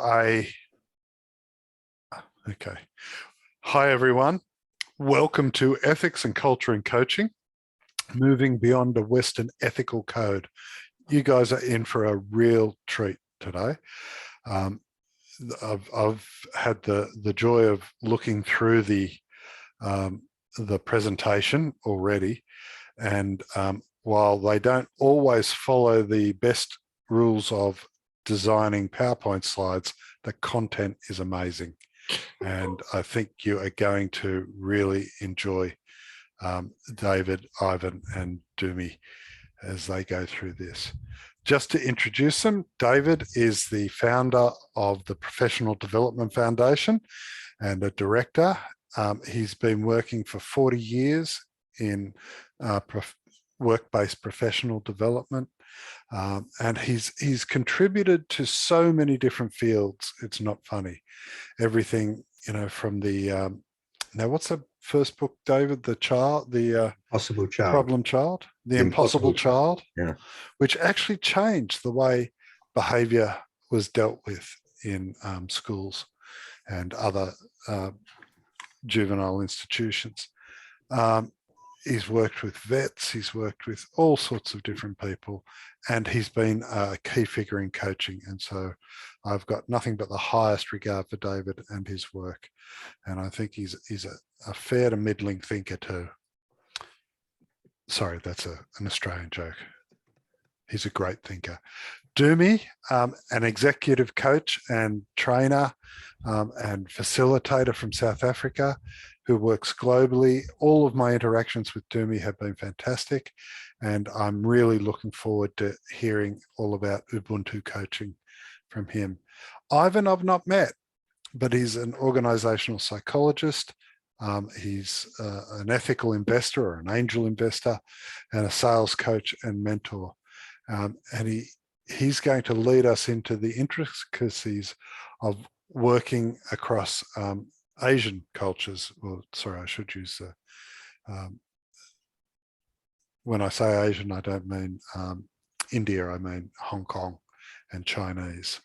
Okay. Hi, everyone. Welcome to Ethics and Culture in Coaching, moving beyond a Western ethical code. You guys are in for a real treat today. I've had the joy of looking through the presentation already, and while they don't always follow the best rules of designing PowerPoint slides, the content is amazing. And I think you are going to really enjoy David, Ivan, and Dumi as they go through this. Just to introduce them, David is the founder of the Professional Development Foundation and a director. He's been working for 40 years in work-based professional development. And he's contributed to so many different fields. It's not funny. Everything, from the, now what's the first book, David? The Impossible Child. Problem Child, the Impossible Child, yeah, which actually changed the way behavior was dealt with in schools and other juvenile institutions. He's worked with vets, he's worked with all sorts of different people, and he's been a key figure in coaching. And so I've got nothing but the highest regard for David and his work. And I think he's a fair to middling thinker too. Sorry, that's an Australian joke. He's a great thinker. Dumi, an executive coach and trainer and facilitator from South Africa who works globally. All of my interactions with Dumi have been fantastic, and I'm really looking forward to hearing all about Ubuntu coaching from him. Ivan I've not met, but he's an organizational psychologist. He's an ethical investor or an angel investor and a sales coach and mentor. And he's going to lead us into the intricacies of working across Asian cultures. Well, sorry, I should use when I say Asian, I don't mean India, I mean Hong Kong and Chinese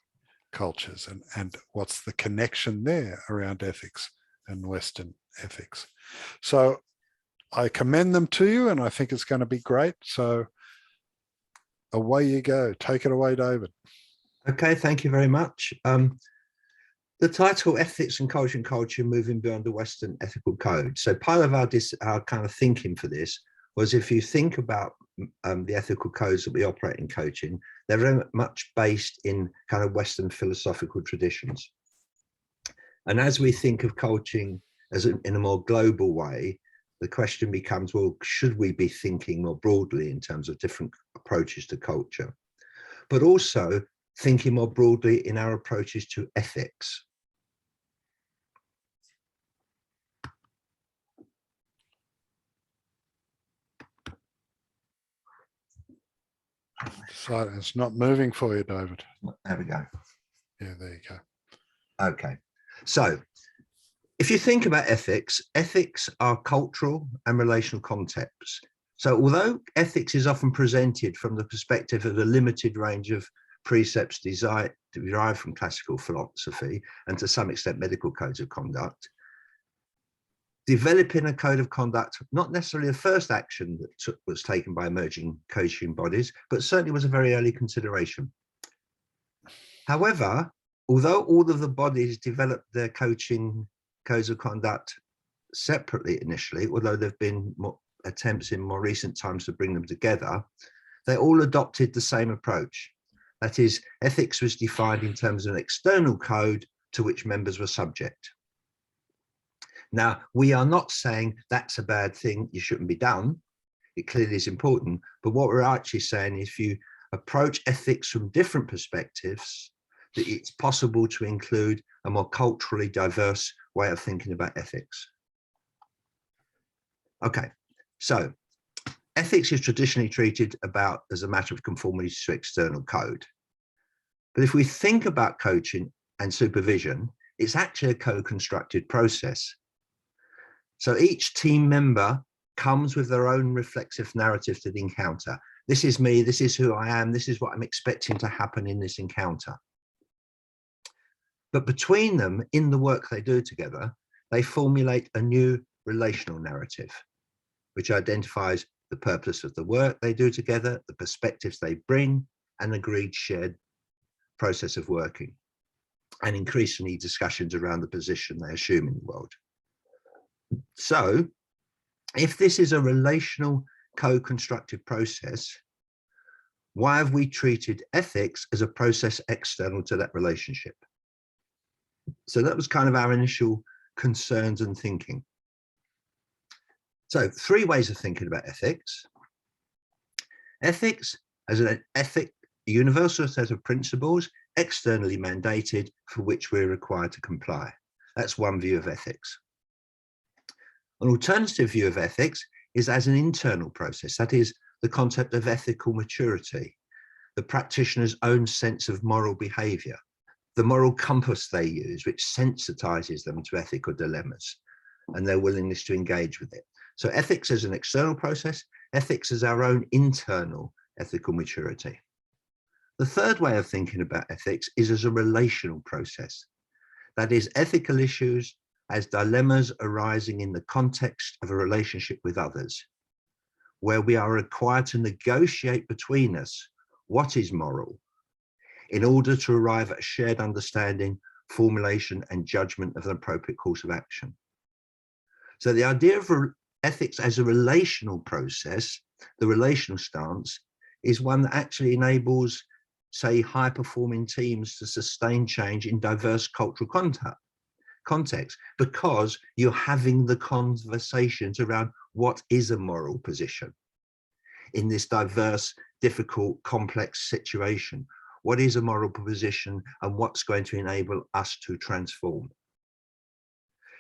cultures, and what's the connection there around ethics and Western ethics. So I commend them to you, and I think it's going to be great. So away you go. Take it away, David. Okay, thank you very much. The title, Ethics and Culture, Moving Beyond the Western Ethical Code. So part of our kind of thinking for this was, if you think about the ethical codes that we operate in coaching, they're very much based in kind of Western philosophical traditions. And as we think of coaching in a more global way, the question becomes, well, should we be thinking more broadly in terms of different approaches to culture, but also thinking more broadly in our approaches to ethics? So it's not moving for you, David. There we go. Yeah, there you go. Okay. So if you think about ethics, ethics are cultural and relational concepts. So although ethics is often presented from the perspective of a limited range of precepts derived from classical philosophy and to some extent medical codes of conduct, developing a code of conduct, not necessarily the first action that was taken by emerging coaching bodies, but certainly was a very early consideration. However, although all of the bodies developed their coaching codes of conduct separately initially, although there have been more attempts in more recent times to bring them together, they all adopted the same approach. That is, ethics was defined in terms of an external code to which members were subject. Now, we are not saying that's a bad thing, you shouldn't be done. It clearly is important. But what we're actually saying is, if you approach ethics from different perspectives, that it's possible to include a more culturally diverse way of thinking about ethics. Okay, so ethics is traditionally treated as a matter of conformity to external code. But if we think about coaching and supervision, it's actually a co-constructed process. So each team member comes with their own reflexive narrative to the encounter. This is me, this is who I am, this is what I'm expecting to happen in this encounter. But between them, in the work they do together, they formulate a new relational narrative, which identifies the purpose of the work they do together, the perspectives they bring, an agreed shared process of working, and increasingly discussions around the position they assume in the world. So, if this is a relational co-constructive process, why have we treated ethics as a process external to that relationship? So that was kind of our initial concerns and thinking. So 3 ways of thinking about ethics. Ethics as an universal set of principles externally mandated for which we're required to comply. That's one view of ethics. An alternative view of ethics is as an internal process. That is the concept of ethical maturity, the practitioner's own sense of moral behavior, the moral compass they use, which sensitizes them to ethical dilemmas and their willingness to engage with it. So ethics as an external process, ethics as our own internal ethical maturity. The third way of thinking about ethics is as a relational process. That is, ethical issues as dilemmas arising in the context of a relationship with others, where we are required to negotiate between us what is moral in order to arrive at a shared understanding, formulation, and judgment of an appropriate course of action. So the idea of ethics as a relational process, the relational stance, is one that actually enables, say, high-performing teams to sustain change in diverse cultural context, because you're having the conversations around what is a moral position in this diverse, difficult, complex situation. What is a moral position and what's going to enable us to transform?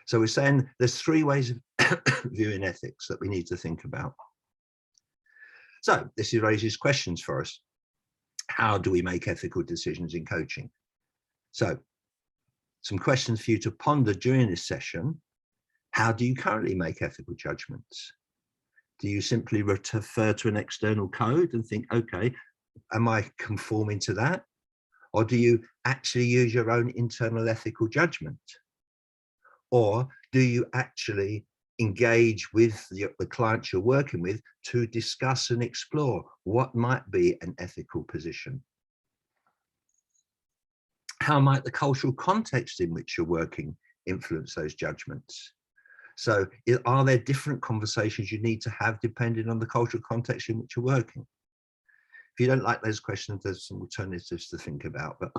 So we're saying there's 3 ways of viewing ethics that we need to think about. So this raises questions for us. How do we make ethical decisions in coaching? So some questions for you to ponder during this session. How do you currently make ethical judgments? Do you simply refer to an external code and think, okay, am I conforming to that? Or do you actually use your own internal ethical judgment? Or do you actually engage with the clients you're working with to discuss and explore what might be an ethical position? How might the cultural context in which you're working influence those judgments? So are there different conversations you need to have depending on the cultural context in which you're working? If you don't like those questions, there's some alternatives to think about, but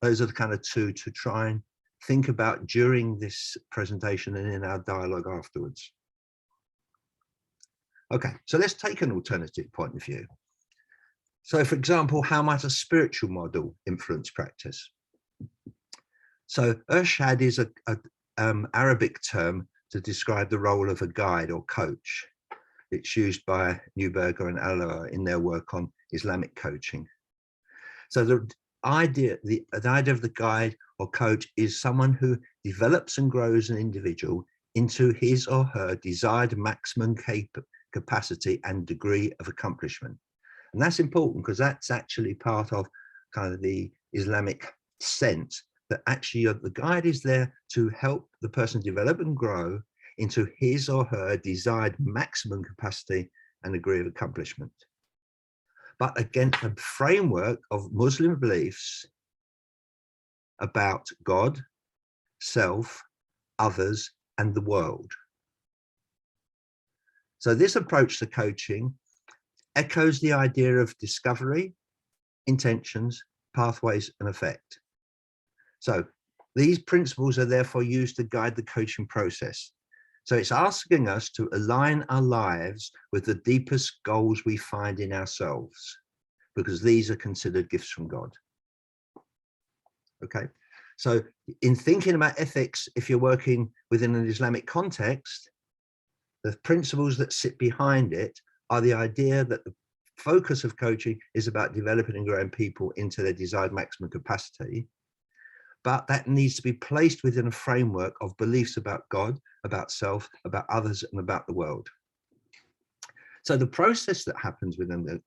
those are the kind of 2 to try and think about during this presentation and in our dialogue afterwards. Okay, so let's take an alternative point of view. So for example, how might a spiritual model influence practice? So irshad is an Arabic term to describe the role of a guide or coach. It's used by Neuberger and Aller in their work on Islamic coaching. So the idea of the guide or coach is someone who develops and grows an individual into his or her desired maximum capacity and degree of accomplishment. And that's important because that's actually part of kind of the Islamic sense that actually the guide is there to help the person develop and grow into his or her desired maximum capacity and degree of accomplishment. But against a framework of Muslim beliefs about God, self, others, and the world. So this approach to coaching echoes the idea of discovery, intentions, pathways, and effect. So these principles are therefore used to guide the coaching process. So it's asking us to align our lives with the deepest goals we find in ourselves, because these are considered gifts from God. Okay, so in thinking about ethics, if you're working within an Islamic context, the principles that sit behind it are the idea that the focus of coaching is about developing and growing people into their desired maximum capacity, but that needs to be placed within a framework of beliefs about God, about self, about others, and about the world. So the process that happens within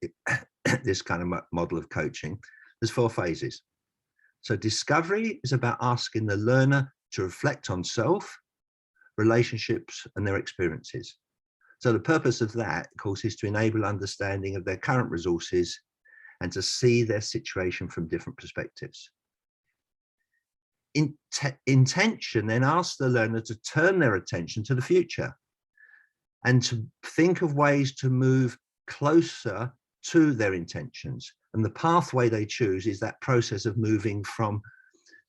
this kind of model of coaching, there's 4 phases. So discovery is about asking the learner to reflect on self, relationships, and their experiences. So the purpose of that, of course, is to enable understanding of their current resources and to see their situation from different perspectives. Intention then asks the learner to turn their attention to the future and to think of ways to move closer to their intentions. And the pathway they choose is that process of moving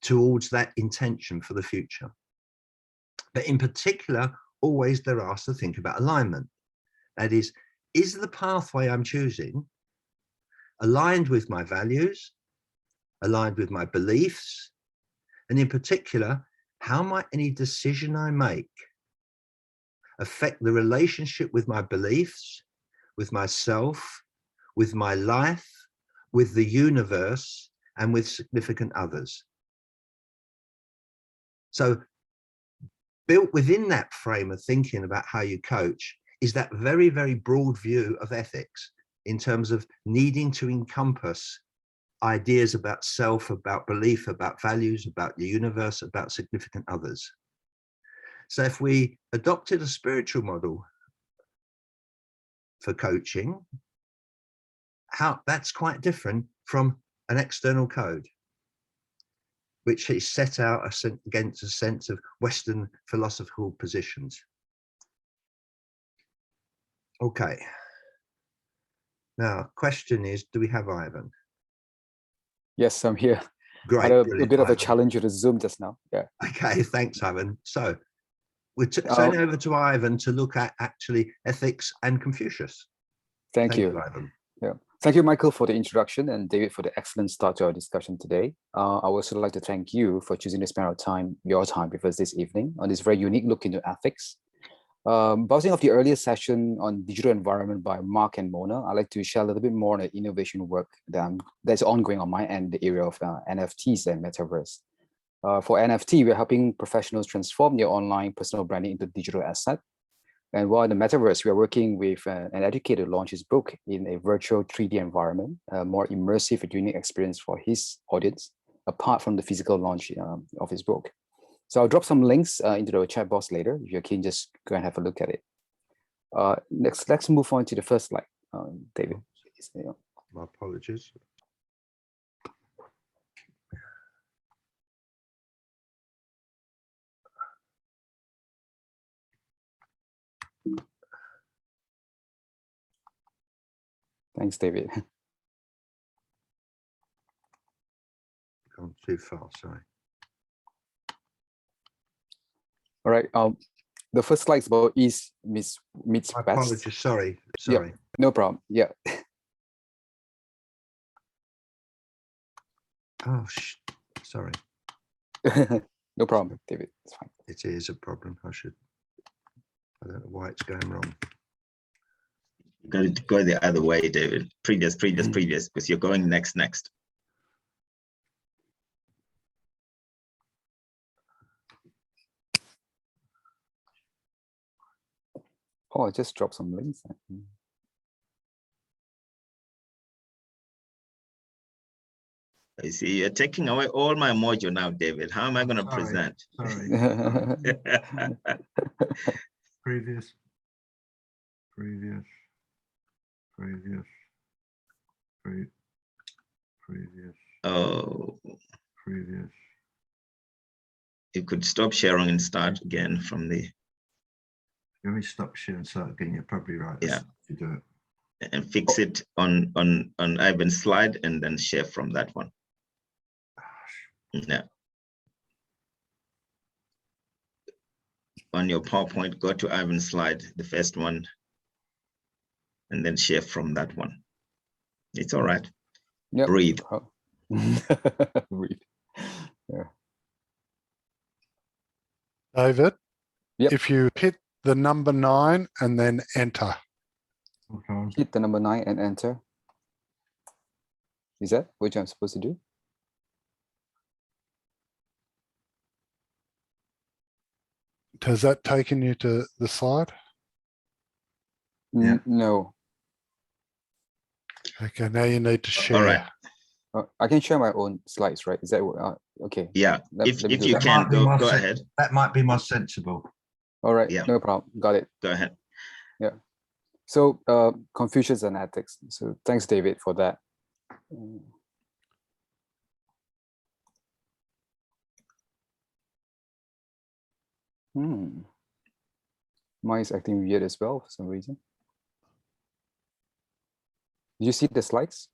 towards that intention for the future. But in particular, always they're asked to think about alignment. That is the pathway I'm choosing aligned with my values, aligned with my beliefs, and in particular, how might any decision I make affect the relationship with my beliefs, with myself, with my life, with the universe, and with significant others? So built within that frame of thinking about how you coach is that very, very broad view of ethics in terms of needing to encompass ideas about self, about belief, about values, about the universe, about significant others. So if we adopted a spiritual model for coaching, that's quite different from an external code, which is set out against a sense of Western philosophical positions. Okay. Now, question is, do we have Ivan? Yes, I'm here. Great. Had a brilliant, bit of a Ivan. challenge with the Zoom just now. Yeah. Okay, thanks, Ivan. So we're turning over to Ivan to look at actually ethics and Confucius. Thank you. Ivan. Yeah. Thank you, Michael, for the introduction, and David for the excellent start to our discussion today. I would also like to thank you for choosing to spend your time with us this evening on this very unique look into ethics. Bouncing off the earlier session on digital environment by Mark and Mona, I'd like to share a little bit more on the innovation work that's ongoing on my end, the area of NFTs and metaverse. For NFT, we're helping professionals transform their online personal branding into digital asset. And while in the metaverse, we are working with an educator to launch his book in a virtual 3D environment, a more immersive and unique experience for his audience, apart from the physical launch of his book. So I'll drop some links into the chat box later. If you're keen, just go and have a look at it. Let's move on to the first slide, David. My apologies. Thanks, David. Gone too far, sorry. All right. The first slide is about East meets West. My apologies, sorry. Yeah, no problem. Yeah. Oh, sorry. No problem, David. It's fine. It is a problem. I don't know why it's going wrong. You got to go the other way, David. Previous, because you're going next. Oh, I just dropped some links. I see you're taking away all my mojo now, David. How am I going to present? Sorry. Previous. Oh. Previous. You could stop sharing and start again from the. Let me stop sharing and start again. You're probably right. Yeah. To do it. And fix it on Ivan's slide and then share from that one. Yeah. On your PowerPoint, go to Ivan's slide, the first one, and then share from that one. It's all right. Yep. Breathe. Breathe. Yeah. David, Yep. if you hit the number 9 and then enter. Okay. Hit the number 9 and enter. Is that what I'm supposed to do? Has that taken you to the slide? Yeah. No. Okay, now you need to share. All right. I can share my own slides, right? Is that okay? Yeah, Let if me do you that. can, go ahead. That might be more sensible. All right, Yeah. no problem. Got it. Go ahead. Yeah. So Confucius and ethics. So thanks, David, for that. Mine is acting weird as well for some reason. Do you see the slides?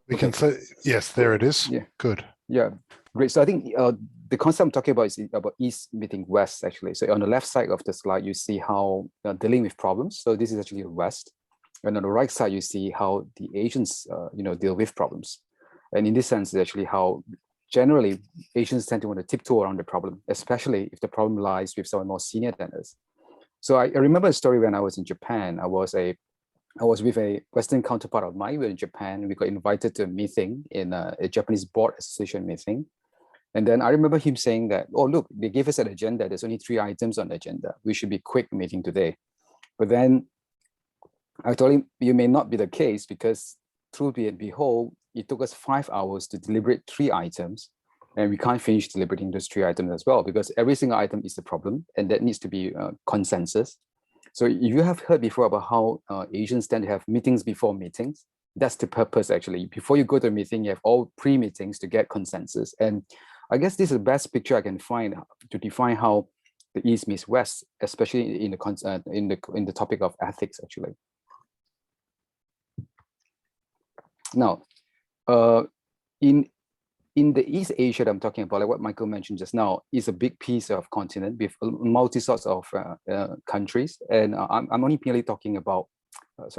We can say, yes, there it is. Yeah. Good. Yeah, great. So I think the concept I'm talking about is about East meeting West, actually. So on the left side of the slide, you see how dealing with problems. So this is actually the West. And on the right side, you see how the Asians, deal with problems. And in this sense, it's actually how generally Asians tend to want to tiptoe around the problem, especially if the problem lies with someone more senior than us. So I remember a story when I was in Japan. I was with a Western counterpart of mine. We were in Japan. We got invited to a meeting in a Japanese board association meeting. And then I remember him saying that, oh, look, they gave us an agenda. There's only 3 items on the agenda. We should be quick meeting today. But then I told him, you may not be the case, because truth be and behold, it took us 5 hours to deliberate 3 items. And we can't finish deliberating those 3 items as well, because every single item is a problem, and that needs to be consensus. So if you have heard before about how Asians tend to have meetings before meetings, that's the purpose, actually. Before you go to a meeting, you have all pre-meetings to get consensus. And I guess this is the best picture I can find to define how the East meets West, especially in the topic of ethics, actually. Now, in the East Asia that I'm talking about, like what Michael mentioned just now, is a big piece of continent with multi sorts of countries, and I'm only merely talking about. I'm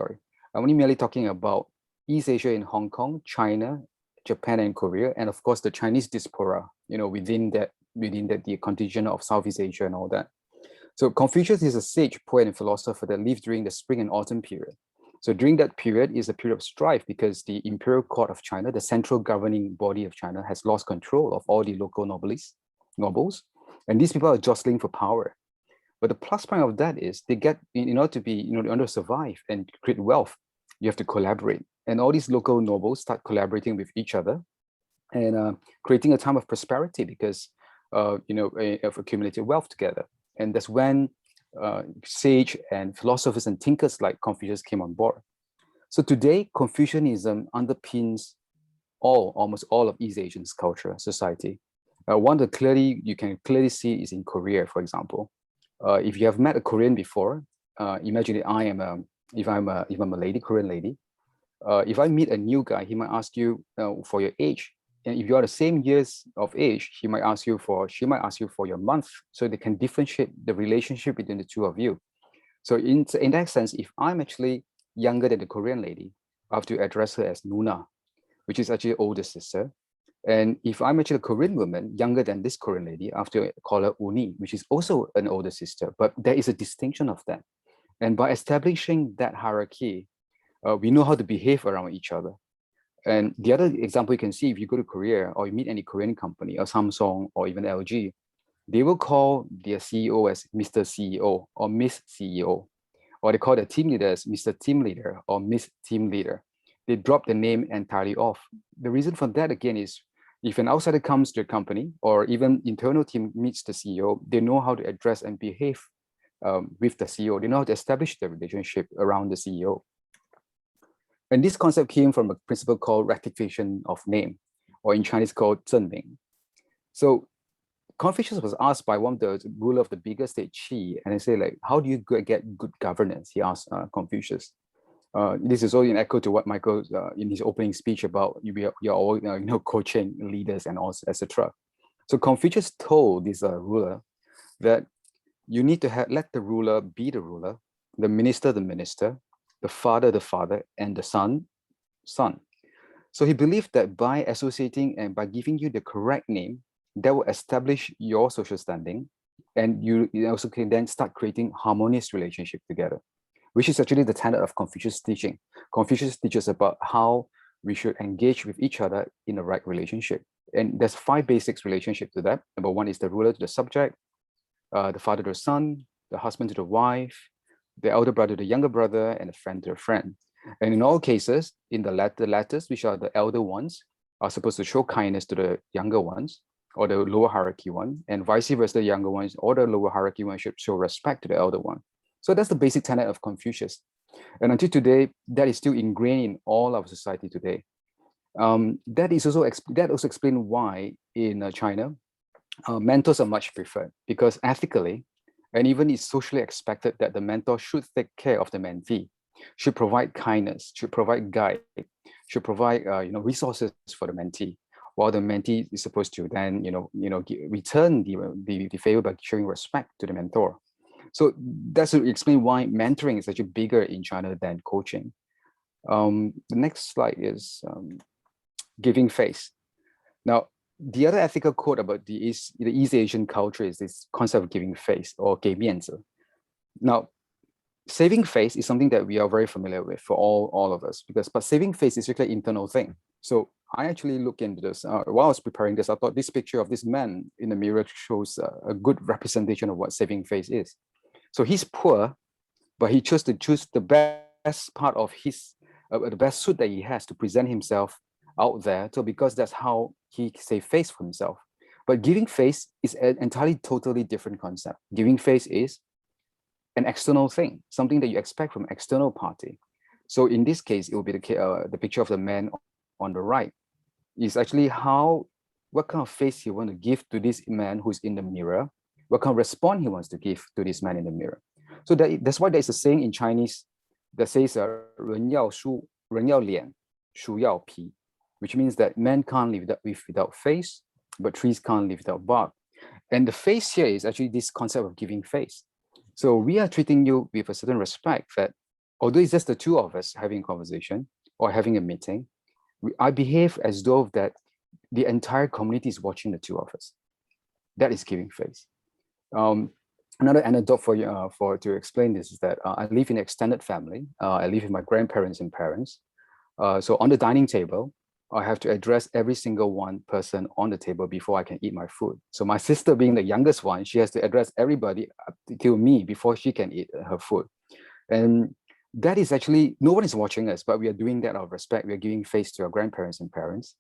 only merely talking about East Asia in Hong Kong, China, Japan, and Korea, and of course the Chinese diaspora. Within that the contingent of Southeast Asia and all that. So Confucius is a sage, poet, and philosopher that lived during the spring and autumn period. So during that period is a period of strife, because the imperial court of China, the central governing body of China, has lost control of all the local nobles, and these people are jostling for power. But the plus point of that is they get, in order to survive and create wealth, you have to collaborate. And all these local nobles start collaborating with each other and creating a time of prosperity, because of accumulated wealth together. And that's when sage and philosophers and thinkers like Confucius came on board. So today, Confucianism underpins almost all of East Asian's culture, society. One that you can clearly see is in Korea, for example. If you have met a Korean before, imagine that if I'm a lady, Korean lady. If I meet a new guy, he might ask you for your age. And if you are the same years of age, she might ask you for your month, so they can differentiate the relationship between the two of you. So in that sense, if I'm actually younger than the Korean lady, I have to address her as Nuna, which is actually older sister. And if I'm actually a Korean woman, younger than this Korean lady, I have to call her Uni, which is also an older sister. But there is a distinction of that. And by establishing that hierarchy, we know how to behave around each other. And the other example you can see, if you go to Korea or you meet any Korean company or Samsung or even LG, they will call their CEO as Mr. CEO or Miss CEO, or they call their team leader as Mr. Team Leader or Miss Team Leader. They drop the name entirely off. The reason for that, again, is if an outsider comes to a company or even internal team meets the CEO, they know how to address and behave with the CEO. They know how to establish the relationship around the CEO. And this concept came from a principle called rectification of name, or in Chinese called 正名. So Confucius was asked by one of the ruler of the bigger state, Qi, and he said, like, how do you get good governance? He asked Confucius. This is all in echo to what Michael in his opening speech about you're all coaching leaders and all, etc. So Confucius told this ruler that you need to let the ruler be the ruler, the minister, the father, and the son. So he believed that by associating and by giving you the correct name, that will establish your social standing, and you also can then start creating harmonious relationship together, which is actually the tenet of Confucius' teaching. Confucius teaches about how we should engage with each other in the right relationship. And there's 5 basics relationship to that. Number 1 is the ruler to the subject, the father to the son, the husband to the wife, the elder brother to the younger brother, and a friend to a friend. And in all cases, in the letters, which are the elder ones, are supposed to show kindness to the younger ones or the lower hierarchy one, and vice versa, the younger ones or the lower hierarchy one should show respect to the elder one. So that's the basic tenet of Confucius. And until today, that is still ingrained in all of society today. That also explains why in China, mentors are much preferred, because ethically, and even it's socially expected that the mentor should take care of the mentee, should provide kindness, should provide guide, should provide resources for the mentee, while the mentee is supposed to then return the favor by showing respect to the mentor. So that's to explain why mentoring is actually bigger in China than coaching. The next slide is giving face. Now, the other ethical code about the East Asian culture is this concept of giving face, or 给面子. Now, saving face is something that we are very familiar with for all of us, but saving face is really an internal thing. So I actually looked into this. While I was preparing this, I thought this picture of this man in the mirror shows a good representation of what saving face is. So he's poor, but he chose to choose the best part of his, the best suit that he has to present himself out there. So because that's how he save face for himself. But giving face is an entirely totally different concept. Giving face is an external thing, something that you expect from external party. So in this case, it will be the picture of the man on the right. Is actually what kind of face he want to give to this man who's in the mirror, what kind of response he wants to give to this man in the mirror. So that's why there's a saying in Chinese that says 人要脸，树要皮, which means that man can't live without face, but trees can't live without bark. And the face here is actually this concept of giving face. So we are treating you with a certain respect that although it's just the two of us having a conversation or having a meeting, I behave as though that the entire community is watching the two of us. That is giving face. Another anecdote for you to explain this is that I live in an extended family. I live with my grandparents and parents. So on the dining table, I have to address every single one person on the table before I can eat my food. So my sister being the youngest one, she has to address everybody up till me before she can eat her food. And that is actually, no one is watching us, but we are doing that out of respect. We are giving face to our grandparents and parents.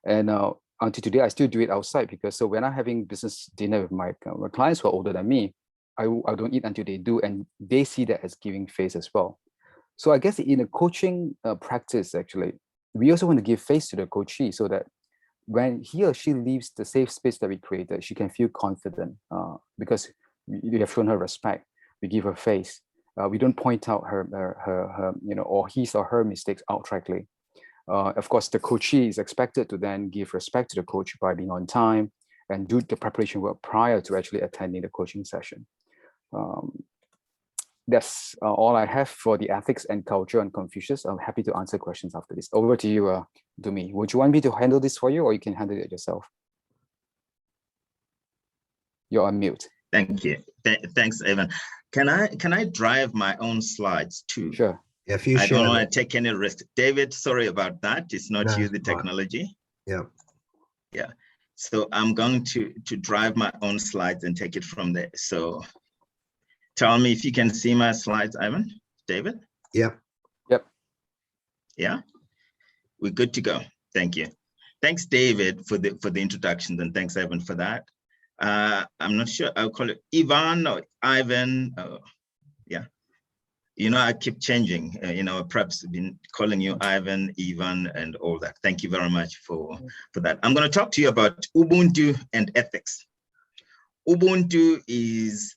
And until today, I still do it outside, because so when I'm having business dinner with my clients who are older than me, I don't eat until they do, and they see that as giving face as well. So I guess in a coaching practice, actually, we also want to give face to the coachee so that when he or she leaves the safe space that we created, she can feel confident because we have shown her respect. We give her face. We don't point out her or his or her mistakes outrightly. Of course, the coachee is expected to then give respect to the coach by being on time and do the preparation work prior to actually attending the coaching session. That's all I have for the ethics and culture on Confucius. I'm happy to answer questions after this. Over to you, Dumi. Would you want me to handle this for you, or you can handle it yourself? You're on mute. Thank you. Thanks, Evan. Can I drive my own slides too? Sure. Yeah, if you I share don't want to take any risk. David, sorry about that. It's not you, the technology. Yeah. Yeah. So I'm going to drive my own slides and take it from there. So tell me if you can see my slides, Ivan, David. Yeah. Yep. Yeah. We're good to go. Thank you. Thanks, David, for the introduction, and thanks, Evan, for that. I'm not sure. I'll call it Ivan or Ivan. Yeah. You know, I keep changing. Perhaps been calling you Ivan, Ivan, and all that. Thank you very much for that. I'm going to talk to you about Ubuntu and ethics. Ubuntu is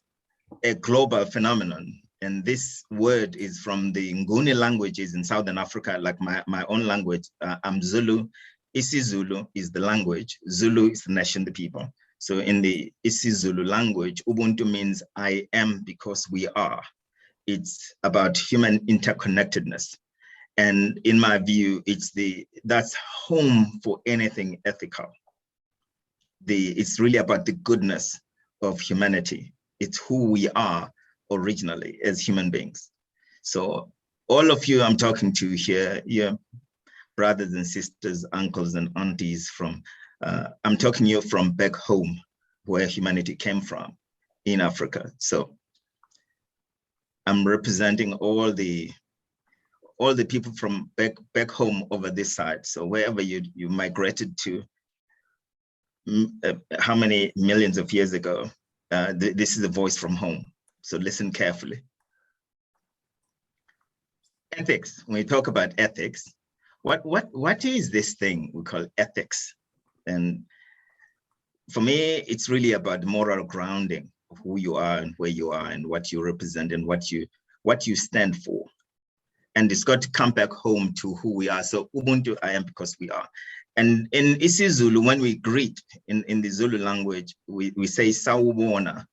a global phenomenon, and this word is from the Nguni languages in Southern Africa, like my own language. I'm Zulu. isiZulu is the language. Zulu is the nation, the people. So in the isiZulu language, Ubuntu means I am because we are. It's about human interconnectedness. And in my view, that's home for anything ethical. It's really about the goodness of humanity. It's who we are originally as human beings. So all of you I'm talking to here, your brothers and sisters, uncles and aunties I'm talking to you from back home, where humanity came from in Africa. So I'm representing all the all the people from back home over this side. So wherever you migrated to, how many millions of years ago, this is a voice from home. So listen carefully. Ethics. When we talk about ethics, what is this thing we call ethics? And for me, it's really about moral grounding of who you are and where you are and what you represent and what you stand for. And it's got to come back home to who we are. So Ubuntu, I am because we are. And in isiZulu, when we greet in the Zulu language, we say sawubona,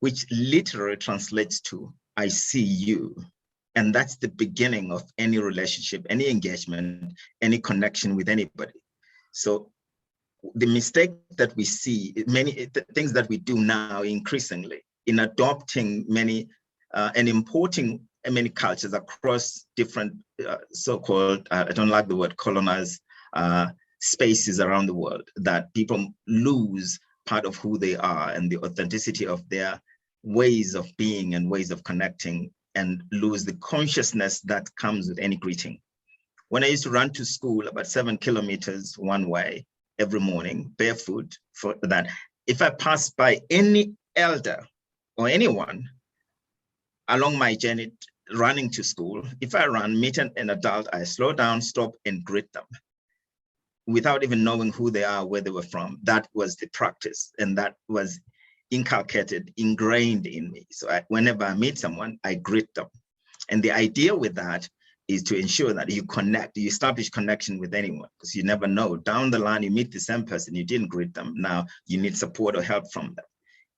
which literally translates to I see you. And that's the beginning of any relationship, any engagement, any connection with anybody. So the mistake that we see, many things that we do now increasingly in adopting many and importing many cultures across different so-called, I don't like the word colonized spaces around the world, that people lose part of who they are and the authenticity of their ways of being and ways of connecting, and lose the consciousness that comes with any greeting. When I used to run to school about 7 kilometers one way every morning, barefoot, for that, if I passed by any elder or anyone along my journey running to school, if I run, meet an adult, I slow down, stop, and greet them without even knowing who they are, where they were from. That was the practice, and that was inculcated, ingrained in me. So whenever I meet someone, I greet them. And the idea with that is to ensure that you connect, you establish connection with anyone, because you never know. Down the line, you meet the same person, you didn't greet them. Now you need support or help from them.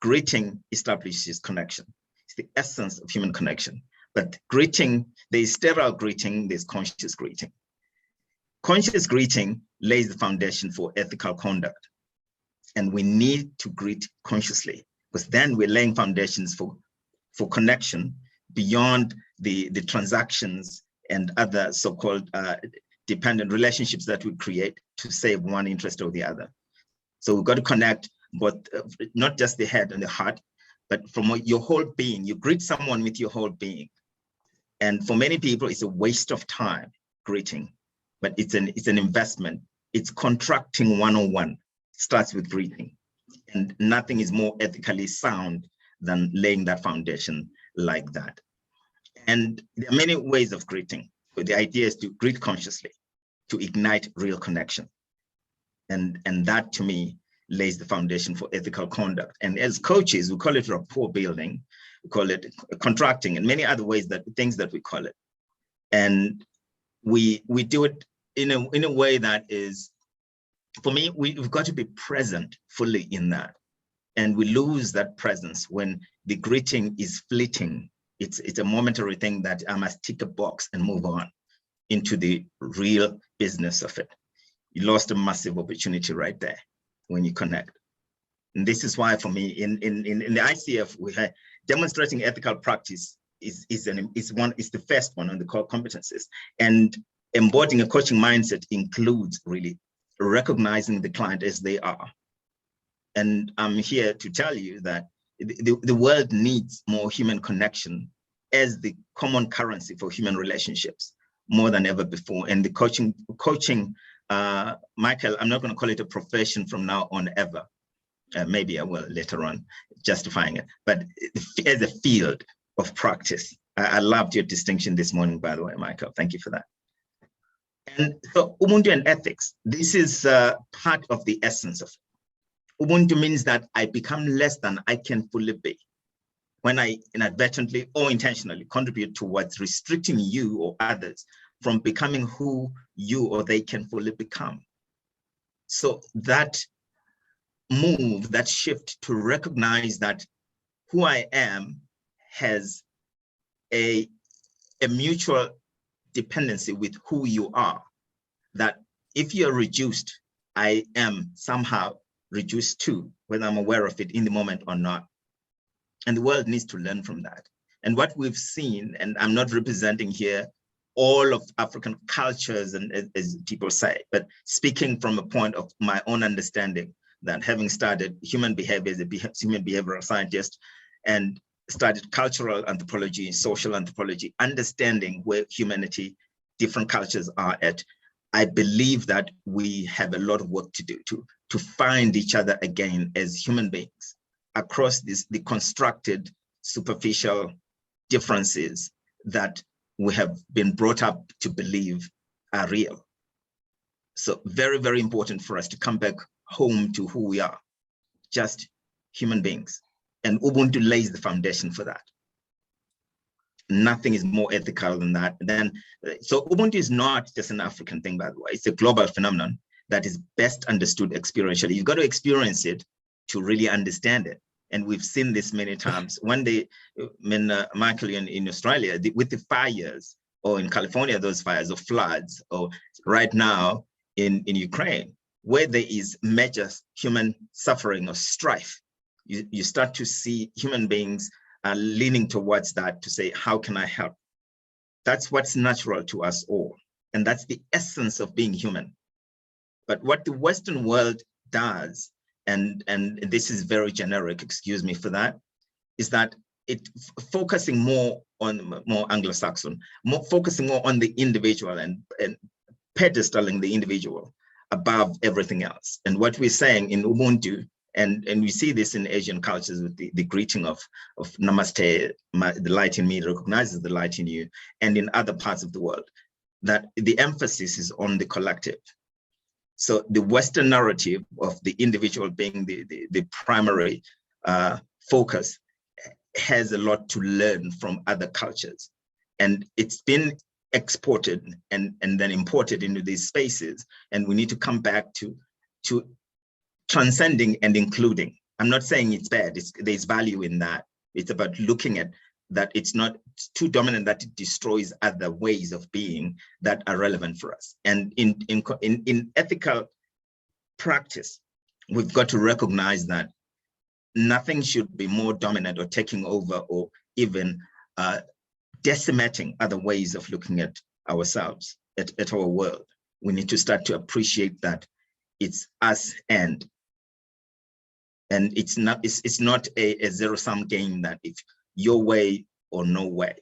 Greeting establishes connection. It's the essence of human connection. But greeting, there's sterile greeting, there's conscious greeting. Conscious greeting lays the foundation for ethical conduct. And we need to greet consciously, because then we're laying foundations for connection beyond the transactions and other so-called dependent relationships that we create to save one interest or the other. So we've got to connect both, not just the head and the heart, but from your whole being. You greet someone with your whole being. And for many people, it's a waste of time greeting, but it's an investment. It's contracting 101. Starts with greeting, and nothing is more ethically sound than laying that foundation like that. And there are many ways of greeting, but the idea is to greet consciously, to ignite real connection. And that, to me, lays the foundation for ethical conduct. And as coaches, we call it rapport building, we call it contracting, and many other ways, things that we call it. And we do it in a way that is, for me, we've got to be present fully in that. And we lose that presence when the greeting is fleeting. It's a momentary thing that I must tick a box and move on into the real business of it. You lost a massive opportunity right there when you connect. And this is why, for me, in the ICF, we have demonstrating ethical practice is the first one on the core competencies. And embodying a coaching mindset includes really recognizing the client as they are. And I'm here to tell you that the world needs more human connection as the common currency for human relationships more than ever before. And the coaching, Michael, I'm not going to call it a profession from now on ever. Maybe I will later on, justifying it, but as a field of practice. I loved your distinction this morning, by the way, Michael. Thank you for that. And so Ubuntu and ethics, this is part of the essence of it. Ubuntu means that I become less than I can fully be when I inadvertently or intentionally contribute towards restricting you or others from becoming who you or they can fully become. So that move, that shift to recognize that who I am has a mutual dependency with who you are, that if you're reduced, I am somehow reduced too, whether I'm aware of it in the moment or not. And the world needs to learn from that. And what we've seen, and I'm not representing here all of African cultures, and as people say, but speaking from a point of my own understanding, that having studied human behavior as a human behavioral scientist, and studied cultural anthropology, social anthropology, understanding where humanity, different cultures are at. I believe that we have a lot of work to do to find each other again as human beings across the constructed, superficial differences that we have been brought up to believe are real. So very, very important for us to come back home to who we are, just human beings. And Ubuntu lays the foundation for that. Nothing is more ethical than that. So Ubuntu is not just an African thing, by the way. It's a global phenomenon that is best understood experientially. You've got to experience it to really understand it. And we've seen this many times. Michael, in Australia, with the fires, or in California, those fires or floods, or right now in Ukraine, where there is major human suffering or strife, you start to see human beings leaning towards that to say, how can I help? That's what's natural to us all. And that's the essence of being human. But what the Western world does, and this is very generic, excuse me for that, is that it focusing more on more Anglo-Saxon, focusing more on the individual and pedestaling the individual above everything else. And what we're saying in Ubuntu, and we see this in Asian cultures with the greeting of Namaste, the light in me recognizes the light in you, and in other parts of the world, that the emphasis is on the collective. So the Western narrative of the individual being the primary focus has a lot to learn from other cultures. And it's been exported and then imported into these spaces. And we need to come back to transcending and including. I'm not saying it's bad, there's value in that. It's about looking at that it's not too dominant that it destroys other ways of being that are relevant for us. And in ethical practice, we've got to recognize that nothing should be more dominant or taking over or even decimating other ways of looking at ourselves, at our world. We need to start to appreciate that it's us and it's not a zero-sum game that if your way or no way.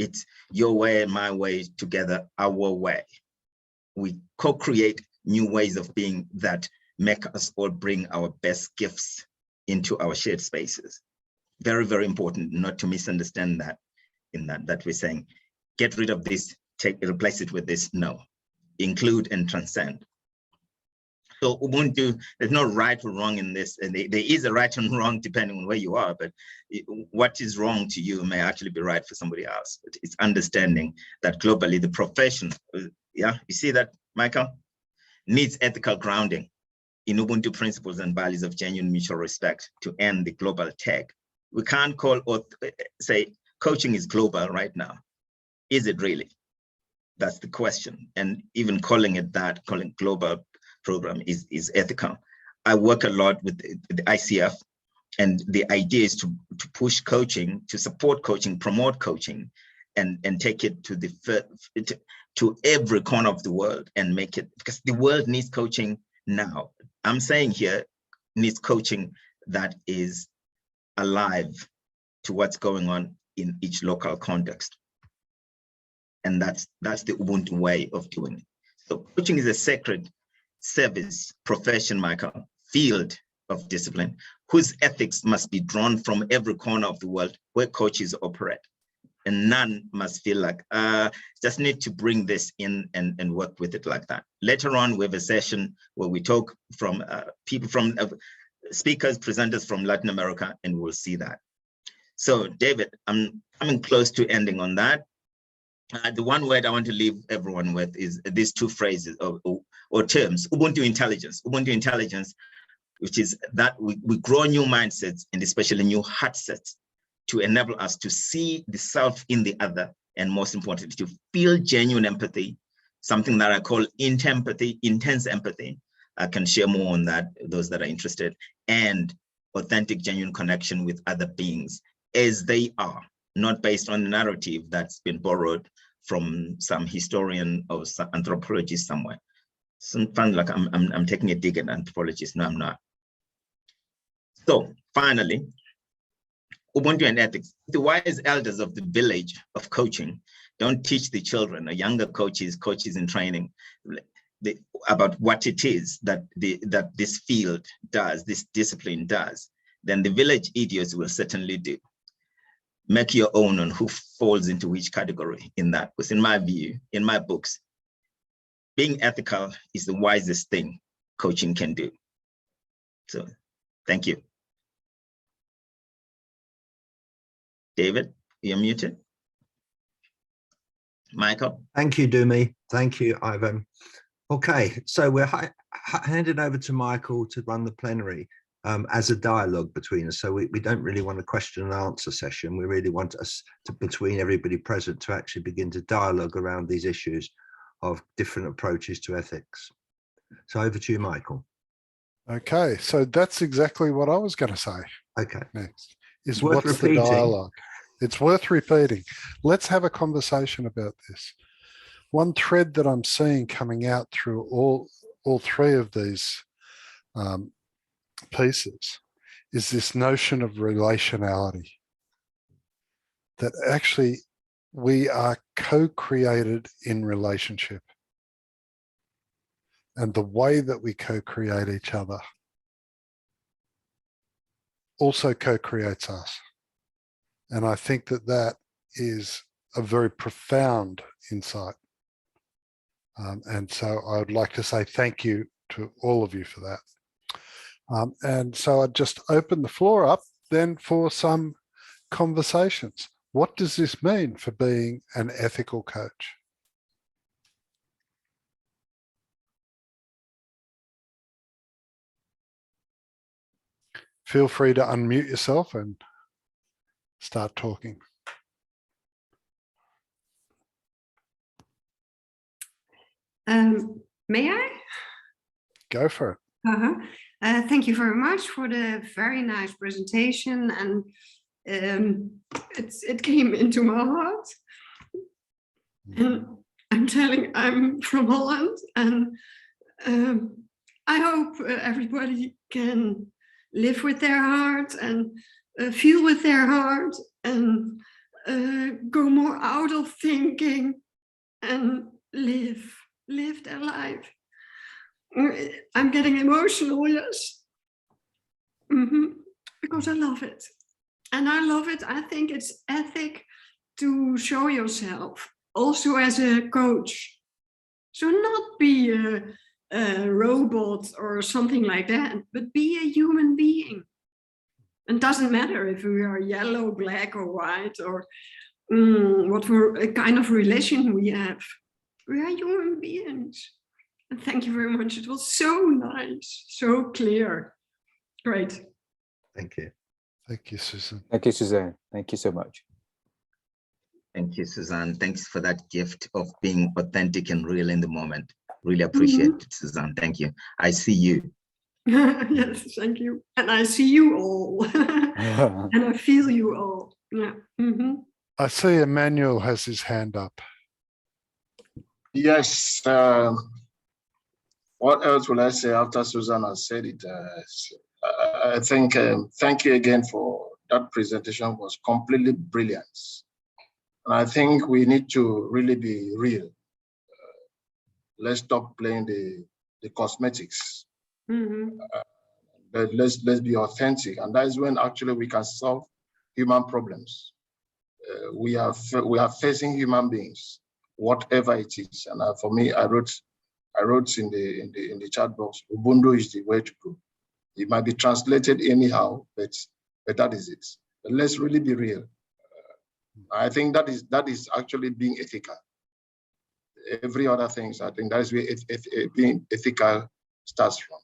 It's your way and my way together, our way. We co-create new ways of being that make us all bring our best gifts into our shared spaces. Very, very important not to misunderstand that in that we're saying, get rid of this, replace it with this. No, include and transcend. So Ubuntu, there's no right or wrong in this. And there is a right and wrong depending on where you are, but what is wrong to you may actually be right for somebody else. But it's understanding that globally the profession, yeah, you see that, Michael, needs ethical grounding in Ubuntu principles and values of genuine mutual respect to end the global tag. We can't call or say coaching is global right now. Is it really? That's the question. And even calling it that, calling global program is ethical. I work a lot with the ICF, and the idea is to push coaching, to support coaching, promote coaching, and take it to every corner of the world and make it, because the world needs coaching now. I'm saying here, needs coaching that is alive to what's going on in each local context. And that's the Ubuntu way of doing it. So coaching is a sacred service, profession, Michael, field of discipline, whose ethics must be drawn from every corner of the world where coaches operate. And none must feel like, just need to bring this in and work with it like that. Later on, we have a session where we talk from people from speakers, presenters from Latin America, and we'll see that. So David, I'm coming close to ending on that. The one word I want to leave everyone with is these two phrases or terms, Ubuntu intelligence. Ubuntu intelligence, which is that we grow new mindsets and especially new heart sets to enable us to see the self in the other, and most importantly, to feel genuine empathy, something that I call intense empathy. I can share more on that, those that are interested, and authentic, genuine connection with other beings as they are, not based on a narrative that's been borrowed from some historian or some anthropologist somewhere. Some fun, like I'm taking a dig at anthropologists. No, I'm not. So finally, Ubuntu and ethics. The wise elders of the village of coaching don't teach the children or younger coaches in training about what it is that this field does, this discipline does. Then the village idiots will certainly do. Make your own on who falls into which category in that. Because in my view, in my books, being ethical is the wisest thing coaching can do. So thank you. David, you're muted. Michael. Thank you, Dumi. Thank you, Ivan. Okay, so we're handing over to Michael to run the plenary as a dialogue between us. So we don't really want a question and answer session. We really want us to, between everybody present, to actually begin to dialogue around these issues of different approaches to ethics. So over to you, Michael. Okay, so that's exactly what I was going to say. Okay. Next is Worth what's repeating. the dialogue? It's worth repeating. Let's have a conversation about this. One thread that I'm seeing coming out through all three of these pieces is this notion of relationality, that actually we are co-created in relationship, and the way that we co-create each other also co-creates us. And I think that that is a very profound insight. And so I would like to say thank you to all of you for that. And so I'd just open the floor up then for some conversations. What does this mean for being an ethical coach? Feel free to unmute yourself and start talking. May I? Go for it. Thank you very much for the very nice presentation, and it came into my heart. And I'm from Holland, and I hope everybody can live with their heart and feel with their heart and go more out of thinking and live their life. I'm getting emotional, yes, because I love it. And I love it. I think it's ethic to show yourself also as a coach. So not be a robot or something like that, but be a human being. It doesn't matter if we are yellow, black, or white, or what kind of relation we have. We are human beings. And thank you very much. It was so nice, so clear. Great. Thank you. Thank you, Susan. Thank you, Suzanne. Thank you so much. Thank you, Suzanne. Thanks for that gift of being authentic and real in the moment. Really appreciate it, Suzanne. Thank you. I see you. Yes, thank you. And I see you all. And I feel you all. Yeah. I see Emmanuel has his hand up. Yes. What else will I say after Susan has said it? I think thank you again for that presentation. It was completely brilliant. And I think we need to really be real. Let's stop playing the cosmetics. Let's be authentic, and that is when actually we can solve human problems. We are facing human beings, whatever it is. And for me, I wrote in the chat box, Ubuntu is the way to go. It might be translated anyhow, but that is it. But let's really be real. I think that is actually being ethical. Every other things, I think that is where being ethical starts from.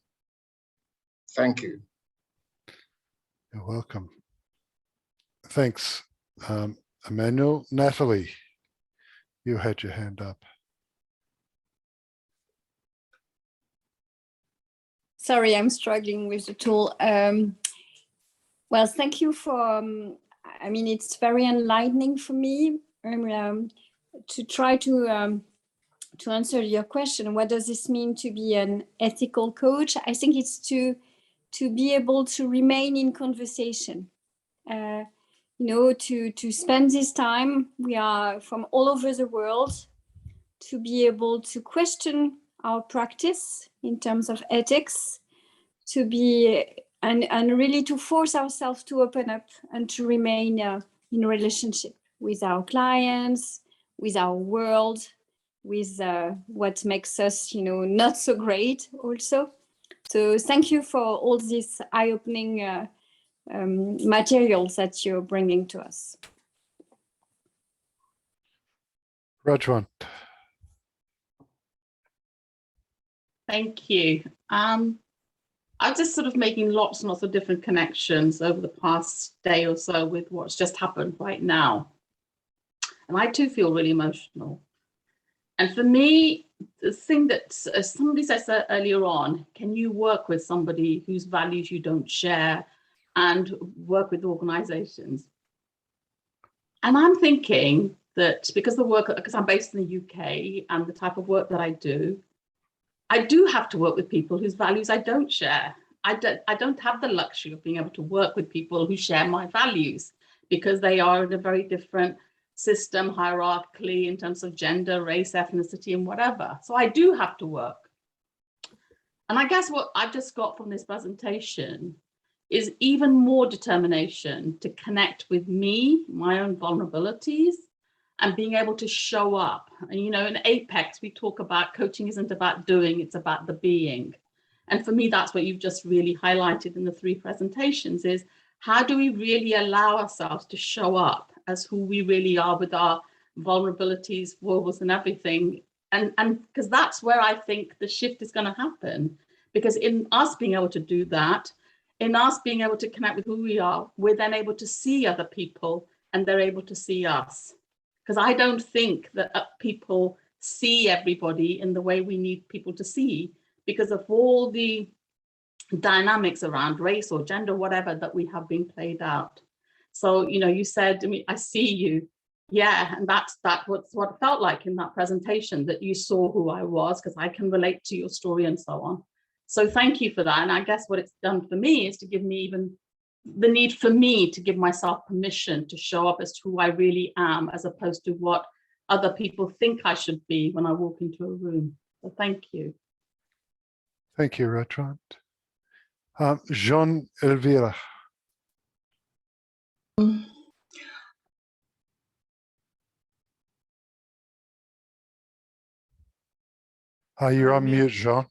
Thank you. You're welcome. Thanks, Emmanuel. Natalie, you had your hand up. Sorry, I'm struggling with the tool. Well, thank you for, I mean, it's very enlightening for me to try to answer your question. What does this mean to be an ethical coach? I think it's to be able to remain in conversation, to spend this time. We are from all over the world, to be able to question our practice in terms of ethics, to be and really to force ourselves to open up and to remain in relationship with our clients, with our world, with what makes us, not so great also. So thank you for all these eye-opening materials that you're bringing to us. Rajwant. Thank you. I'm just sort of making lots and lots of different connections over the past day or so with what's just happened right now. And I too feel really emotional. And for me, the thing that somebody said earlier on, can you work with somebody whose values you don't share and work with organizations? And I'm thinking that because I'm based in the UK and the type of work that I do have to work with people whose values I don't share. I don't have the luxury of being able to work with people who share my values because they are in a very different system hierarchically in terms of gender, race, ethnicity, and whatever. So I do have to work. And I guess what I've just got from this presentation is even more determination to connect with me, my own vulnerabilities, and being able to show up. And, in Apex, we talk about coaching isn't about doing, it's about the being. And for me, that's what you've just really highlighted in the 3 presentations is how do we really allow ourselves to show up as who we really are with our vulnerabilities, woes, and everything. And because that's where I think the shift is going to happen. Because in us being able to do that, in us being able to connect with who we are, we're then able to see other people and they're able to see us. Because I don't think that people see everybody in the way we need people to see because of all the dynamics around race or gender, whatever, that we have been played out. So, you said, I see you. Yeah, and that's what it felt like in that presentation, that you saw who I was, because I can relate to your story and so on. So thank you for that. And I guess what it's done for me is to give me even the need for me to give myself permission to show up as who I really am, as opposed to what other people think I should be when I walk into a room. So thank you. Thank you, Rajwant. Jean Elvira. You're on mute, Jean.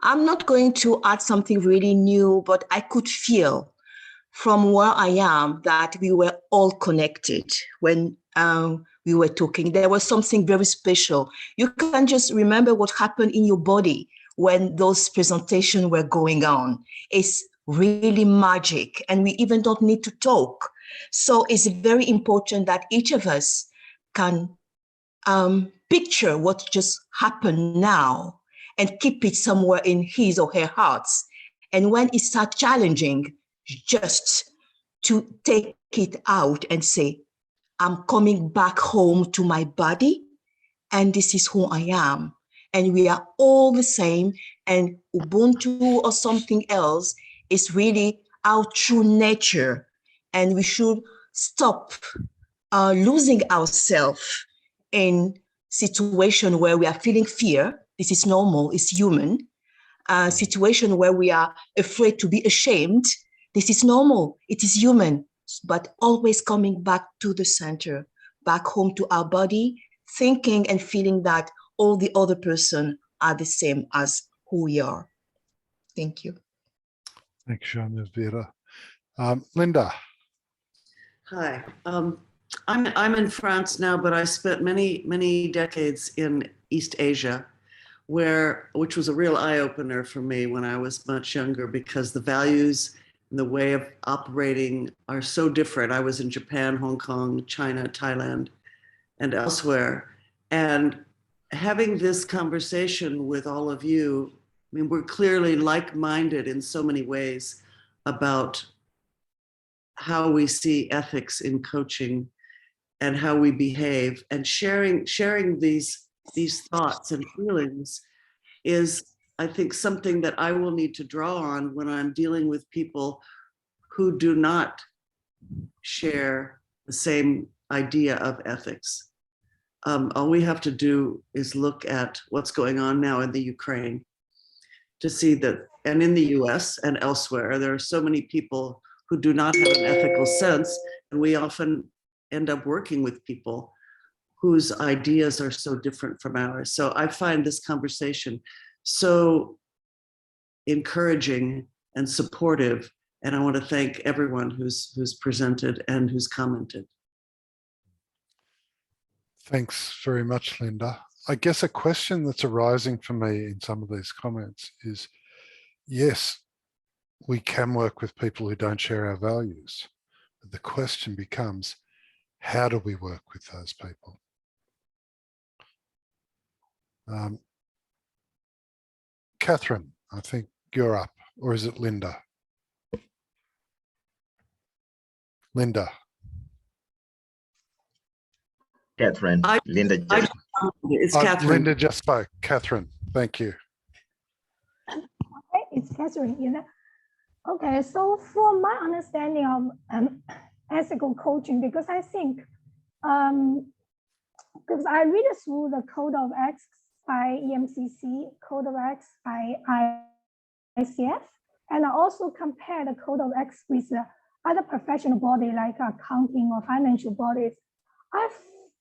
I'm not going to add something really new, but I could feel from where I am that we were all connected when we were talking. There was something very special. You can just remember what happened in your body when those presentations were going on. It's really magic, and we even don't need to talk. So it's very important that each of us can picture what just happened now and keep it somewhere in his or her hearts. And when it starts challenging, just to take it out and say, I'm coming back home to my body, and this is who I am. And we are all the same, and Ubuntu or something else is really our true nature. And we should stop losing ourselves in situation where we are feeling fear. This is normal, it's human. Situation where we are afraid to be ashamed. This is normal, it is human, but always coming back to the center, back home to our body, thinking and feeling that all the other person are the same as who we are. Thank you. Thanks, Jean Elvira. Linda. Hi. I'm in France now, but I spent many decades in East Asia, which was a real eye-opener for me when I was much younger, because the values and the way of operating are so different. I was in Japan, Hong Kong, China, Thailand, and elsewhere. And having this conversation with all of you, I mean, we're clearly like-minded in so many ways about how we see ethics in coaching and how we behave, and sharing these thoughts and feelings is I think, something that I will need to draw on when I'm dealing with people who do not share the same idea of ethics. All we have to do is look at what's going on now in the Ukraine to see that, and in the US and elsewhere, there are so many people who do not have an ethical sense, and we often end up working with people whose ideas are so different from ours. So I find this conversation so encouraging and supportive, and I want to thank everyone who's presented and who's commented. Thanks very much, Linda. I guess a question that's arising for me in some of these comments is, yes, we can work with people who don't share our values. But the question becomes, how do we work with those people? Catherine, I think you're up, or is it Linda? Linda. Catherine, Linda just. It's Catherine. Linda just spoke. Catherine, thank you. Okay, it's Catherine. Okay, so for my understanding of ethical coaching, because I think, because I read through the Code of Ethics by EMCC, Code of Ethics by ICF, and I also compare the Code of Ethics with other professional bodies like accounting or financial bodies.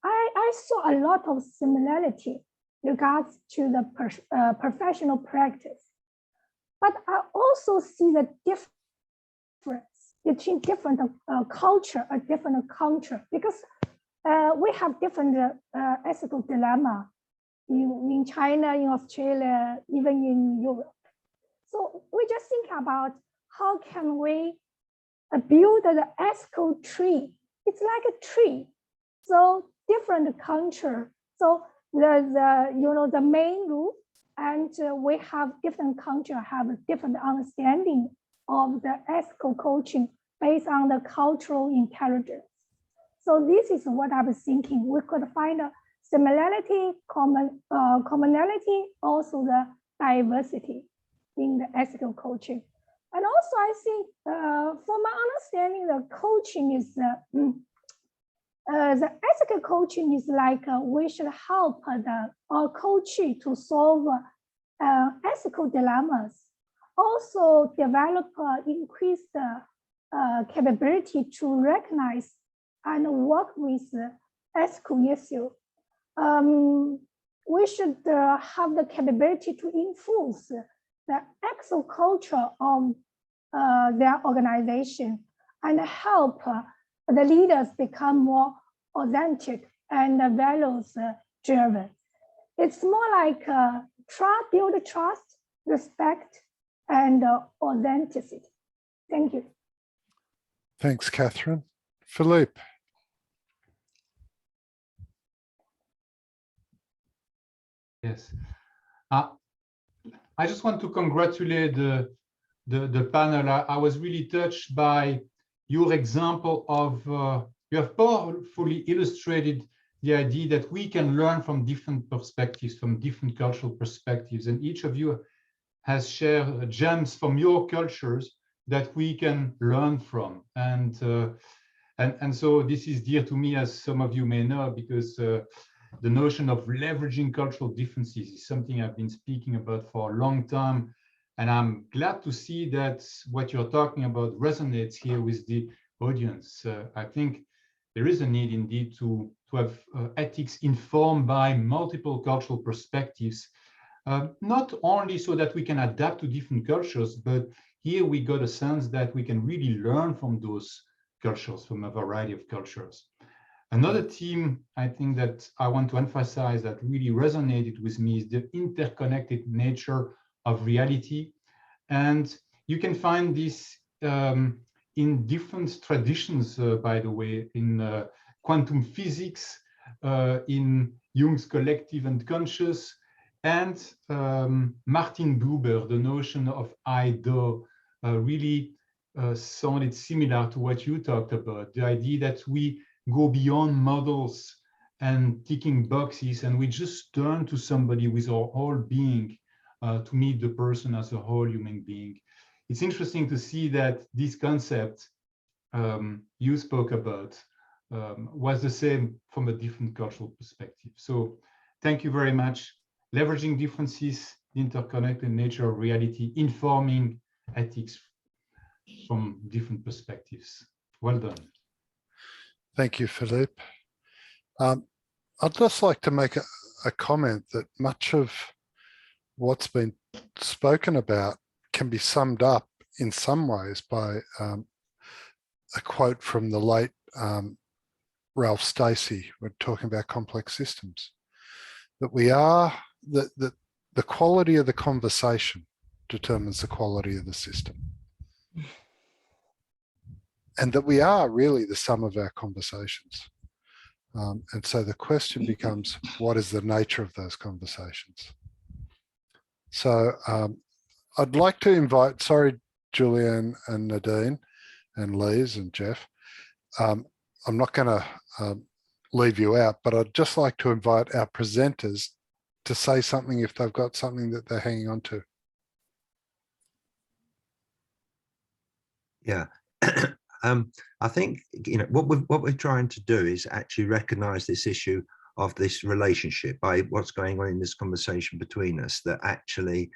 I saw a lot of similarity regards to the professional practice, but I also see the difference between different culture, a different culture, because we have different ethical dilemma in China, in Australia, even in Europe. So we just think about how can we build the ethical tree. It's like a tree. So different culture. So the main rule, and we have different culture have a different understanding of the ethical coaching based on the cultural intelligence. So this is what I was thinking. We could find a similarity, commonality, also the diversity in the ethical coaching. And also I think, from my understanding, the coaching is the ethical coaching is like we should help our coachee to solve ethical dilemmas. Also develop increased capability to recognize and work with ethical issues. We should have the capability to influence the ethical culture of their organization and help the leaders become more authentic and values driven. It's more like build trust, respect, and authenticity. Thank you. Thanks, Catherine. Philippe. Yes. I just want to congratulate the panel. I was really touched by your example of, you have powerfully illustrated the idea that we can learn from different perspectives, from different cultural perspectives, and each of you has shared gems from your cultures that we can learn from. And so this is dear to me, as some of you may know, because the notion of leveraging cultural differences is something I've been speaking about for a long time. And I'm glad to see that what you're talking about resonates here with the audience. I think there is a need indeed to have ethics informed by multiple cultural perspectives, not only so that we can adapt to different cultures, but here we got a sense that we can really learn from those cultures, from a variety of cultures. Another theme I think that I want to emphasize that really resonated with me is the interconnected nature of reality. And you can find this in different traditions, by the way, in quantum physics, in Jung's collective unconscious, and Martin Buber, the notion of I-Do, really sounded similar to what you talked about, the idea that we go beyond models and ticking boxes, and we just turn to somebody with our whole being to meet the person as a whole human being. It's interesting to see that this concept you spoke about was the same from a different cultural perspective. So thank you very much. Leveraging differences, interconnected nature of reality, informing ethics from different perspectives. Well done. Thank you, Philippe. I'd just like to make a comment that much of what's been spoken about can be summed up in some ways by a quote from the late Ralph Stacey. We're talking about complex systems. That we are, that the quality of the conversation determines the quality of the system. And that we are really the sum of our conversations. And so the question becomes, what is the nature of those conversations? So I'd like to invite, sorry, Julianne and Nadine and Lise and Jeff, I'm not going to leave you out, but I'd just like to invite our presenters to say something if they've got something that they're hanging on to. Yeah. I think, you know, what we're trying to do is actually recognize this issue of this relationship by what's going on in this conversation between us, that actually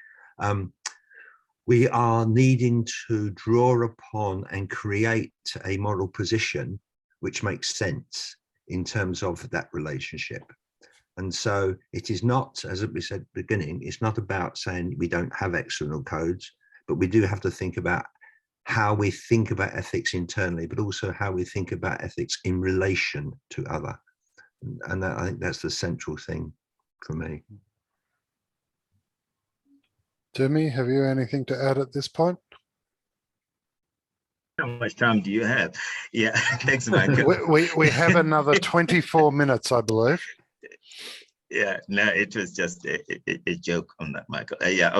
we are needing to draw upon and create a moral position which makes sense in terms of that relationship. And so it is not, as we said at the beginning, it's not about saying we don't have external codes, but we do have to think about how we think about ethics internally, but also how we think about ethics in relation to other. And I think that's the central thing for me. Timmy, have you anything to add at this point? How much time do you have? Yeah, thanks, Michael. We have another 24 minutes, I believe. Yeah, no, it was just a joke on that, Michael. Yeah,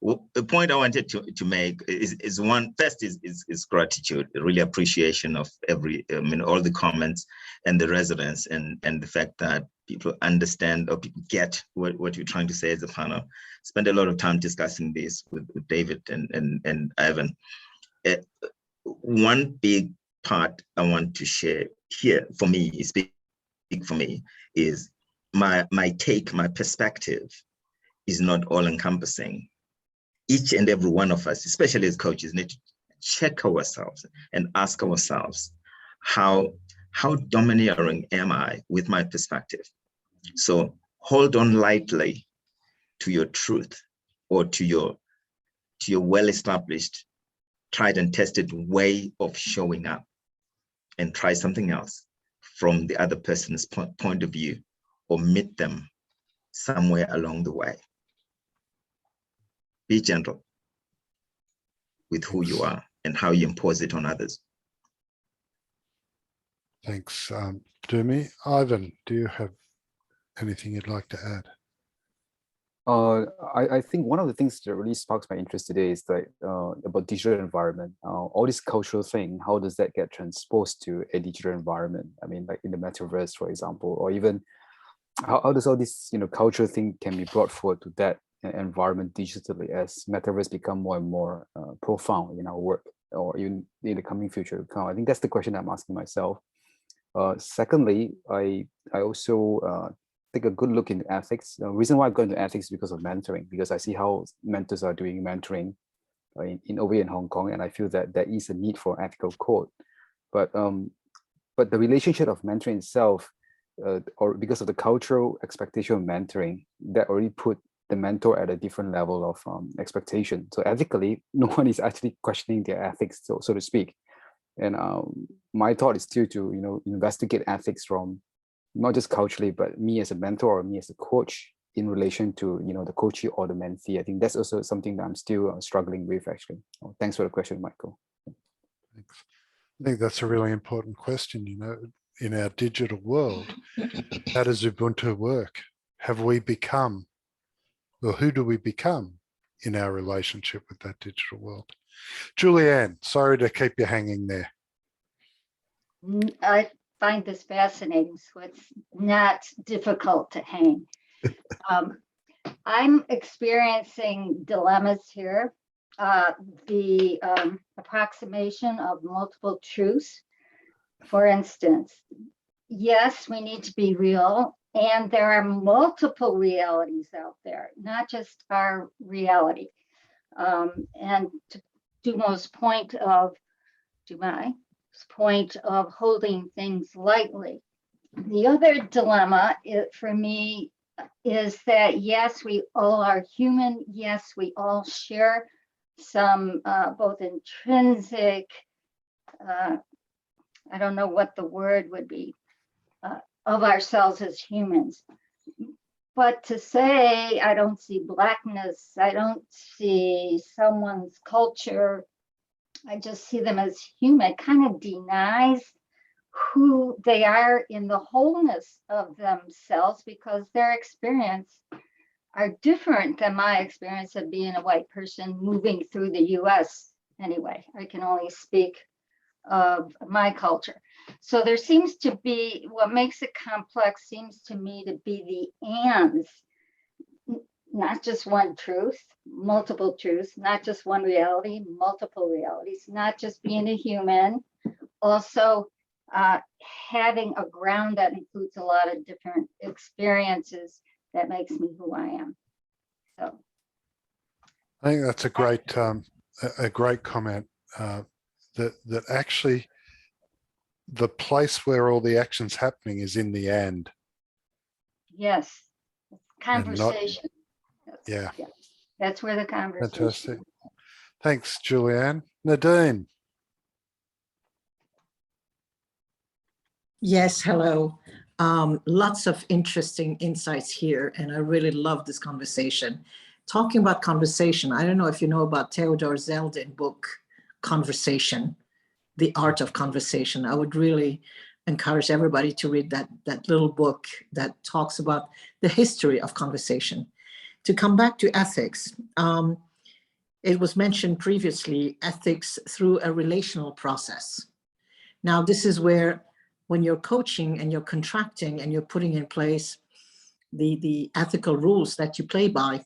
the point I wanted to make is one, first is gratitude, really appreciation of all the comments and the resonance and the fact that people understand or people get what you're trying to say as a panel. Spend a lot of time discussing this with David and Ivan. One big part I want to share here for me is big for me is my take, my perspective is not all encompassing. Each and every one of us, especially as coaches, need to check ourselves and ask ourselves, how domineering am I with my perspective? So hold on lightly to your truth or to your well-established, tried and tested way of showing up, and try something else from the other person's point of view, or meet them somewhere along the way. Be gentle with who you are and how you impose it on others. Thanks, Dumi. Ivan, do you have anything you'd like to add? I think one of the things that really sparks my interest today is like about digital environment. All this cultural thing, how does that get transposed to a digital environment? I mean, like in the metaverse, for example, or even how does all this cultural thing can be brought forward to that environment digitally as metaverse become more and more profound in our work or even in the coming future to come? I think that's the question I'm asking myself. Secondly, I also take a good look into ethics. The reason why I'm going to ethics is because of mentoring, because I see how mentors are doing mentoring over in Hong Kong, and I feel that there is a need for ethical code. But the relationship of mentoring itself, or because of the cultural expectation of mentoring, that already put the mentor at a different level of expectation. So ethically, no one is actually questioning their ethics, so to speak. And my thought is still to investigate ethics from not just culturally, but me as a mentor or me as a coach in relation to the coachee or the mentee. I think that's also something that I'm still struggling with, actually. Thanks for the question, Michael. Thanks. I think that's a really important question. In our digital world, how does Ubuntu work? Have we become, or who do we become in our relationship with that digital world? Julianne, sorry to keep you hanging there. I find this fascinating, so it's not difficult to hang. I'm experiencing dilemmas here. The approximation of multiple truths. For instance, yes, we need to be real, and there are multiple realities out there, not just our reality. And to Dumo's point of holding things lightly. The other dilemma for me is that yes, we all are human. Yes, we all share some both intrinsic, I don't know what the word would be, of ourselves as humans. But to say I don't see Blackness, I don't see someone's culture, I just see them as human, kind of denies who they are in the wholeness of themselves, because their experience are different than my experience of being a white person moving through the US. Anyway, I can only speak of my culture. So there seems to be, what makes it complex seems to me to be the ands, not just one truth, multiple truths, not just one reality, multiple realities, not just being a human, also having a ground that includes a lot of different experiences that makes me who I am. So I think that's a great comment. That actually the place where all the action's happening is in the and. Yes, conversation. Yeah. That's where the conversation. Fantastic. Thanks, Julianne. Nadine. Yes, hello. Lots of interesting insights here, and I really love this conversation. Talking about conversation, I don't know if you know about Theodore Zeldin book, Conversation, The Art of Conversation. I would really encourage everybody to read that little book that talks about the history of conversation. To come back to ethics, it was mentioned previously, ethics through a relational process. Now, this is where when you're coaching and you're contracting and you're putting in place the ethical rules that you play by,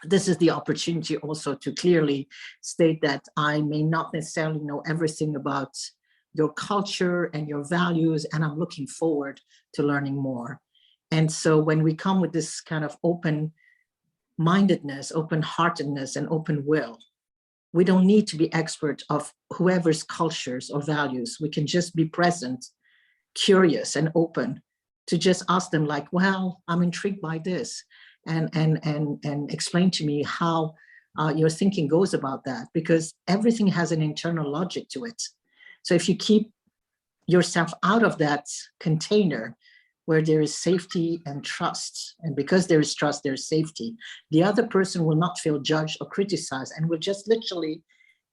this is the opportunity also to clearly state that I may not necessarily know everything about your culture and your values, and I'm looking forward to learning more. And so when we come with this kind of open-mindedness, open-heartedness, and open will, we don't need to be expert of whoever's cultures or values. We can just be present, curious, and open to just ask them like, well, I'm intrigued by this, and explain to me how your thinking goes about that, because everything has an internal logic to it. So if you keep yourself out of that container where there is safety and trust, and because there is trust, there's safety, the other person will not feel judged or criticized and will just literally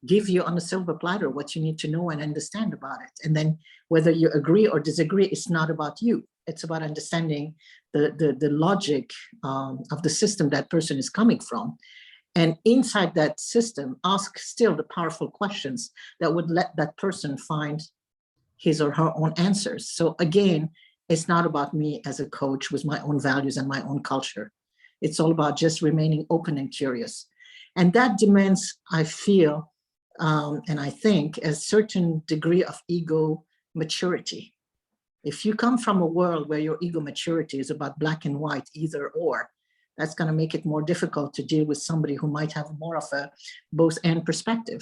give you on a silver platter what you need to know and understand about it. And then whether you agree or disagree, it's not about you. It's about understanding the logic of the system that person is coming from. And inside that system, ask still the powerful questions that would let that person find his or her own answers. So again, it's not about me as a coach with my own values and my own culture. It's all about just remaining open and curious. And that demands, I feel, and I think, a certain degree of ego maturity. If you come from a world where your ego maturity is about black and white, either or, that's going to make it more difficult to deal with somebody who might have more of a both and perspective.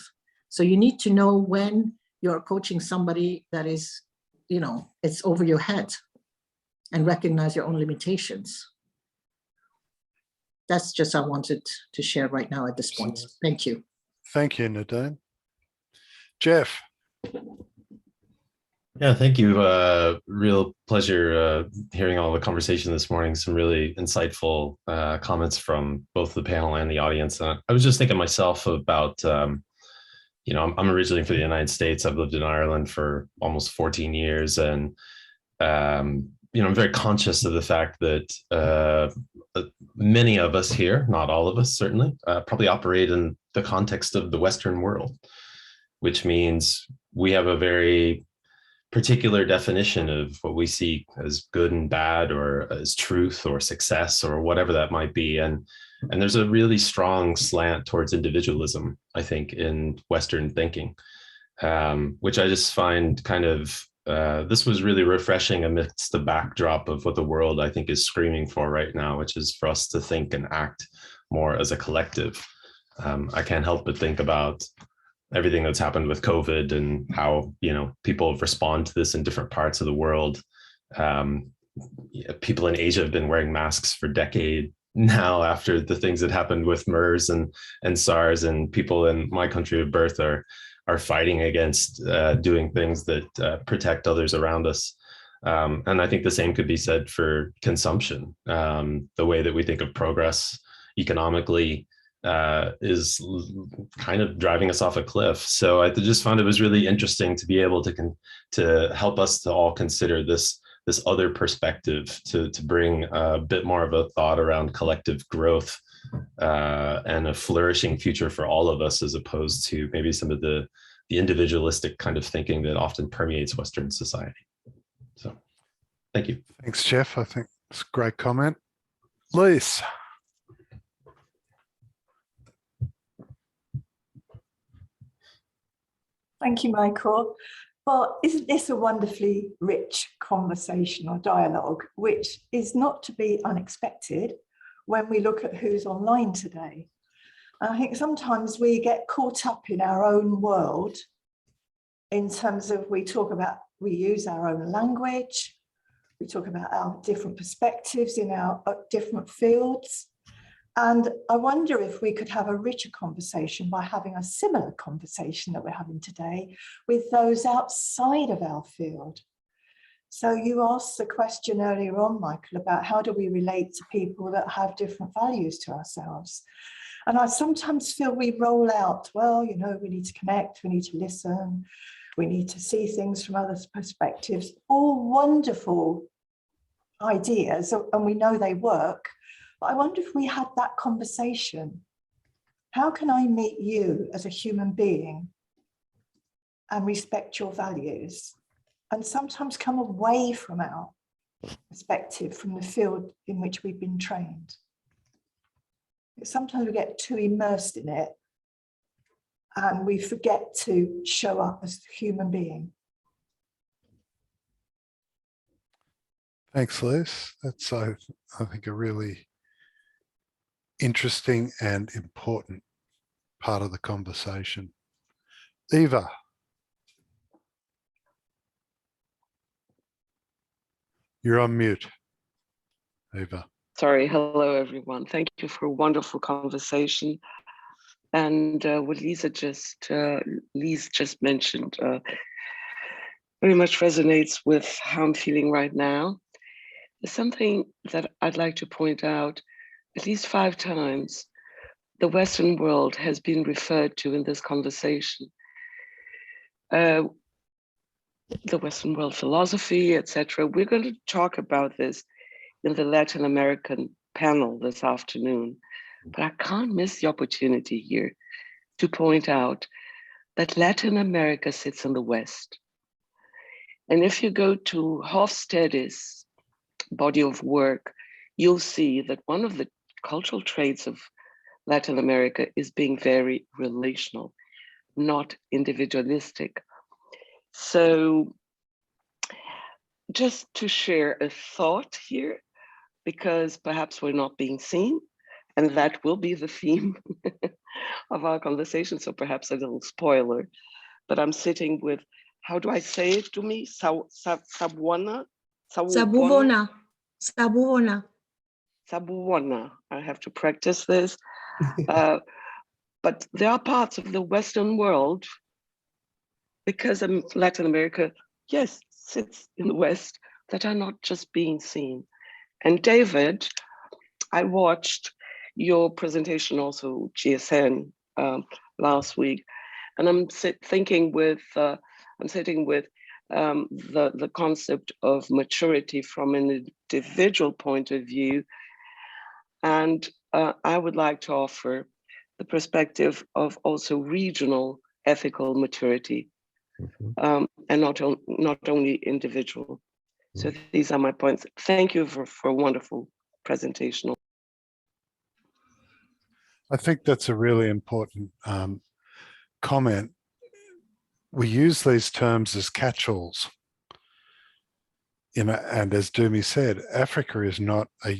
So you need to know when you're coaching somebody that is, you know, it's over your head, and recognize your own limitations. That's just I wanted to share right now at this point. Thank you. Thank you, Nadine. Jeff. Yeah, thank you. Real pleasure hearing all the conversation this morning. Some really insightful comments from both the panel and the audience. I was just thinking myself about, you know, I'm originally from the United States. I've lived in Ireland for almost 14 years. And, you know, I'm very conscious of the fact that many of us here, not all of us certainly, probably operate in the context of the Western world, which means we have a very particular definition of what we see as good and bad, or as truth or success or whatever that might be. And And there's a really strong slant towards individualism, I think, in Western thinking, which I just find kind of, this was really refreshing amidst the backdrop of what the world, I think, is screaming for right now, which is for us to think and act more as a collective. I can't help but think about everything that's happened with COVID and how, you know, people respond to this in different parts of the world. People in Asia have been wearing masks for decades now after the things that happened with MERS and SARS, and people in my country of birth are fighting against doing things that protect others around us. And I think the same could be said for consumption. The way that we think of progress economically is kind of driving us off a cliff. So I just found it was really interesting to be able to help us to all consider this other perspective, to bring a bit more of a thought around collective growth and a flourishing future for all of us, as opposed to maybe some of the individualistic kind of thinking that often permeates Western society. So thank you. Thanks, Jeff. I think it's a great comment. Lise. Thank you, Michael. Well, isn't this a wonderfully rich conversation or dialogue, which is not to be unexpected when we look at who's online today? And I think sometimes we get caught up in our own world in terms of we use our own language, we talk about our different perspectives in our different fields. And I wonder if we could have a richer conversation by having a similar conversation that we're having today with those outside of our field. So you asked the question earlier on, Michael, about how do we relate to people that have different values to ourselves? And I sometimes feel we roll out, well, you know, we need to connect, we need to listen, we need to see things from others' perspectives, all wonderful ideas, and we know they work. But I wonder if we had that conversation. How can I meet you as a human being and respect your values? And sometimes come away from our perspective, from the field in which we've been trained. Sometimes we get too immersed in it and we forget to show up as a human being. Thanks, Liz. That's, I think, a really interesting and important part of the conversation. Eva. You're on mute, Eva. Sorry, hello everyone. Thank you for a wonderful conversation. And what Lise just mentioned very much resonates with how I'm feeling right now. There's something that I'd like to point out. At least 5 times, the Western world has been referred to in this conversation. The Western world philosophy, etc. We're going to talk about this in the Latin American panel this afternoon, but I can't miss the opportunity here to point out that Latin America sits in the West. And if you go to Hofstede's body of work, you'll see that one of the cultural traits of Latin America is being very relational, not individualistic. So just to share a thought here, because perhaps we're not being seen, and that will be the theme of our conversation, so perhaps a little spoiler, but I'm sitting with, how do I say it to me? Sabuona? Sabubona. Sabubona. Sabuona. I have to practice this. But there are parts of the Western world, because Latin America, yes, sits in the West, that are not just being seen. And David, I watched your presentation also, GSN, last week, and I'm sitting with the concept of maturity from an individual point of view. And I would like to offer the perspective of also regional ethical maturity, and not only individual. So these are my points. Thank you for a wonderful presentation. I think that's a really important comment. We use these terms as catch-alls. You know, and as Dumi said, Africa is not a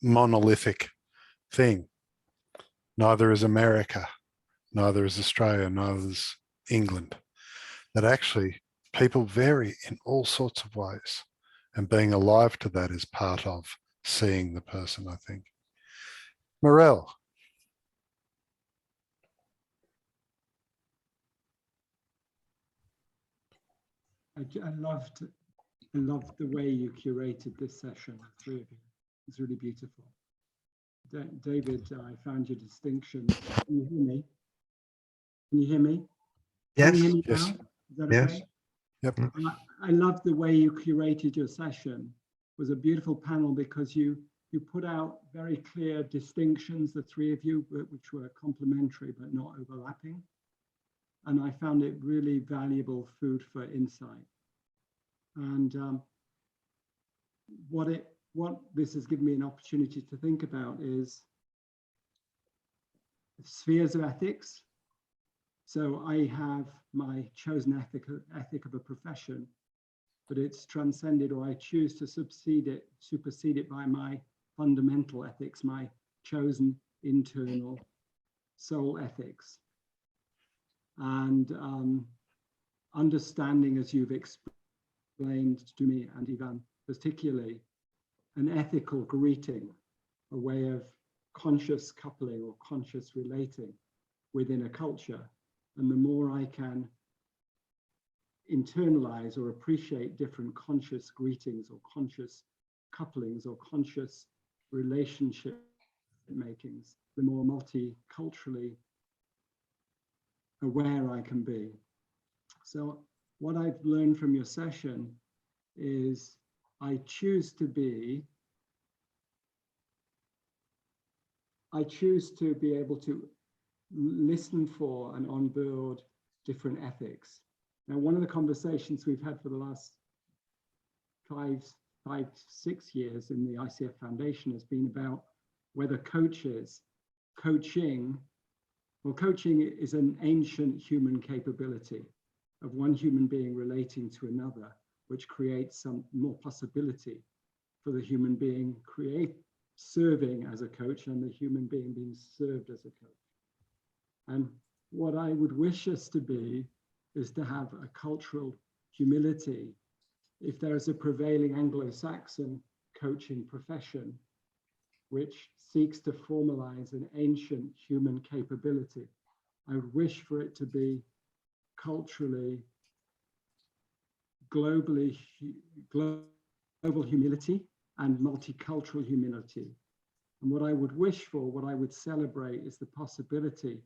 monolithic thing. Neither is America, neither is Australia, neither is England. That actually people vary in all sorts of ways. And being alive to that is part of seeing the person, I think. Morel. I loved the way you curated this session, the three of you. It's really beautiful. David, I found your distinction. Can you hear me? Can you hear me? Yes. Can you hear me Yes. now? Is that Yes. okay? Yep. I love the way you curated your session. It was a beautiful panel because you put out very clear distinctions, the three of you, which were complementary but not overlapping. And I found it really valuable food for insight. And what this has given me an opportunity to think about is spheres of ethics. So I have my chosen ethic of a profession, but it's transcended, or I choose to supersede it by my fundamental ethics, my chosen internal soul ethics. And understanding, as you've explained to me and Ivan, particularly an ethical greeting, a way of conscious coupling or conscious relating within a culture. And the more I can internalize or appreciate different conscious greetings or conscious couplings or conscious relationship makings, the more multiculturally aware I can be. So what I've learned from your session is I choose to be able to listen for and onboard different ethics. Now, one of the conversations we've had for the last 5-6 years in the ICF Foundation has been about whether coaching is an ancient human capability of one human being relating to another, which creates some more possibility for the human being serving as a coach and the human being being served as a coach. And what I would wish us to be is to have a cultural humility. If there is a prevailing Anglo-Saxon coaching profession, which seeks to formalize an ancient human capability, I would wish for it to be culturally, global humility and multicultural humility. And what I would wish for, what I would celebrate is the possibility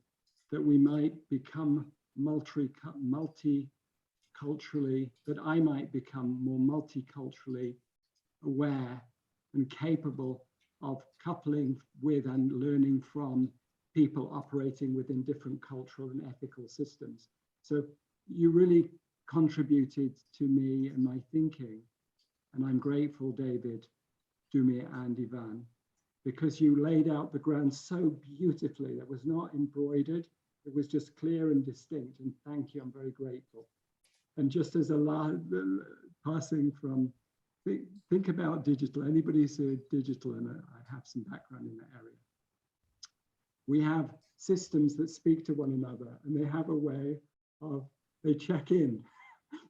that we might become multiculturally, that I might become more multiculturally aware and capable of coupling with and learning from people operating within different cultural and ethical systems. So you really contributed to me and my thinking, and I'm grateful, David, Dumi and Ivan, because you laid out the ground so beautifully. That was not embroidered, it was just clear and distinct, and thank you, I'm very grateful. And just as passing from, think about digital, anybody who's digital, and I have some background in that area. We have systems that speak to one another, and they have a way of, they check in.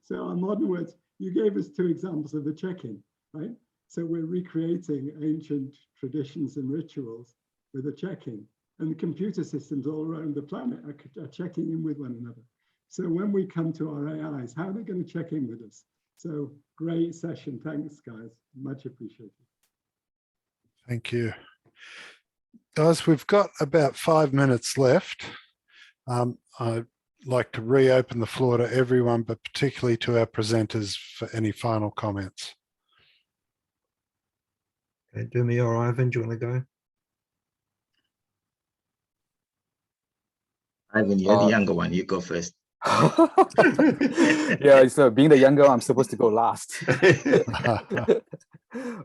So our modern words, you gave us 2 examples of the check-in, right? So we're recreating ancient traditions and rituals with a check-in, and the computer systems all around the planet are checking in with one another. So when we come to our AIs, how are they going to check in with us? So great session. Thanks, guys. Much appreciated. Thank you. Guys, we've got about 5 minutes left. I'd like to reopen the floor to everyone, but particularly to our presenters for any final comments. Okay, Dumi or Ivan, do you want to go? Ivan, you're the younger one. You go first. Yeah, so being the younger, I'm supposed to go last.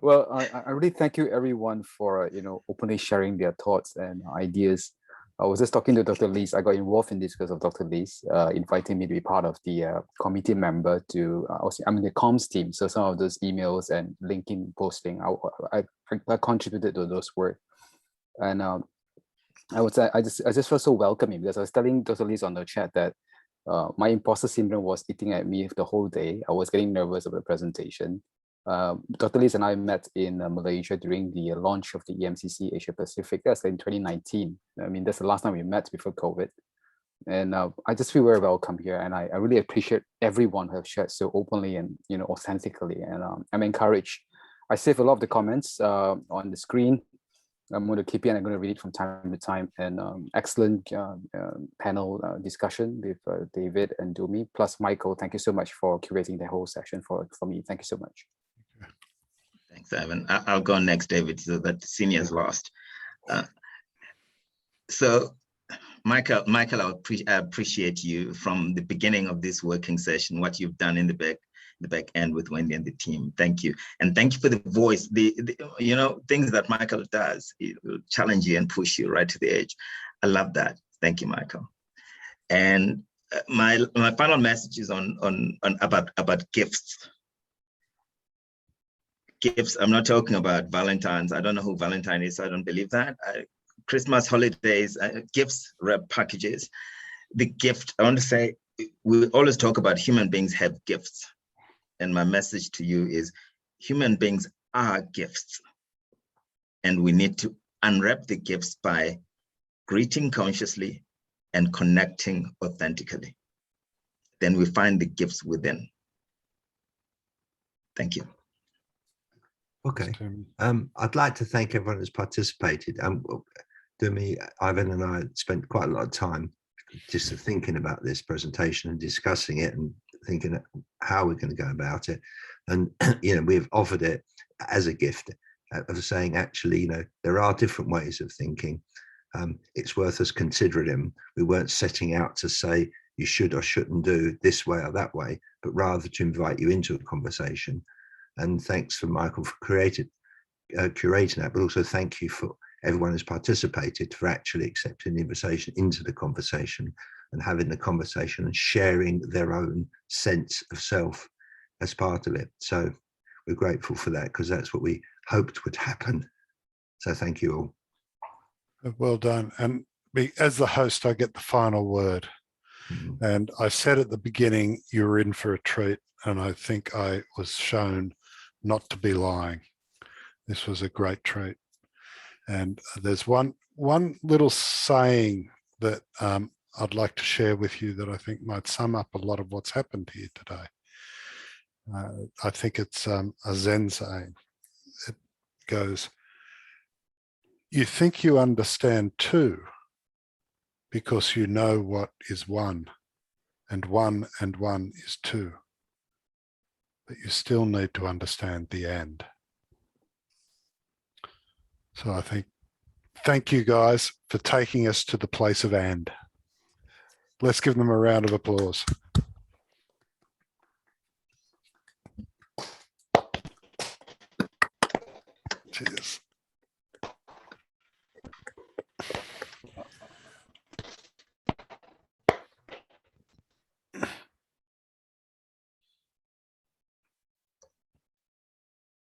Well, I really thank you everyone for openly sharing their thoughts and ideas. I was just talking to Dr. Lees. I got involved in this because of Dr. Lees inviting me to be part of the committee member to, I'm in the comms team. So some of those emails and linking posting, I contributed to those work. And I just felt so welcoming because I was telling Dr. Lees on the chat that my imposter syndrome was eating at me the whole day. I was getting nervous about the presentation. Dr. Lees and I met in Malaysia during the launch of the EMCC Asia Pacific. That's in 2019. I mean, that's the last time we met before COVID. And I just feel very welcome here. And I really appreciate everyone who have shared so openly and authentically. And I'm encouraged. I saved a lot of the comments on the screen. I'm going to keep it and I'm going to read it from time to time. And excellent panel discussion with David and Dumi, plus Michael. Thank you so much for curating the whole session for me. Thank you so much. Thanks, Ivan. I'll go next, David, so that the senior's lost. So, Michael, I appreciate you from the beginning of this working session, what you've done in the back end with Wendy and the team. Thank you. And thank you for the voice, the things that Michael does. It will challenge you and push you right to the edge. I love that. Thank you, Michael. And my final message is about gifts. Gifts. I'm not talking about Valentine's. I don't know who Valentine is, so I don't believe that. Christmas, holidays, gifts, wrap packages. The gift, I want to say, we always talk about human beings have gifts. And my message to you is human beings are gifts. And we need to unwrap the gifts by greeting consciously and connecting authentically. Then we find the gifts within. Thank you. Okay. I'd like to thank everyone who's participated. Dumi, Ivan and I spent quite a lot of time just thinking about this presentation and discussing it and thinking how we're going to go about it. And, we've offered it as a gift of saying, actually, there are different ways of thinking. It's worth us considering them. We weren't setting out to say you should or shouldn't do this way or that way, but rather to invite you into a conversation. And thanks for Michael for curating that, but also thank you for everyone who's participated for actually accepting the invitation into the conversation and having the conversation and sharing their own sense of self as part of it. So we're grateful for that because that's what we hoped would happen. So thank you all. Well done. And as the host, I get the final word. And I said at the beginning, you were in for a treat. And I think I was shown not to be lying. This was a great treat. And there's one little saying that I'd like to share with you that I think might sum up a lot of what's happened here today. I think it's a Zen saying. It goes, you think you understand two because you know what is one and one is two. But you still need to understand the and. So I think, thank you guys for taking us to the place of and. Let's give them a round of applause. Cheers.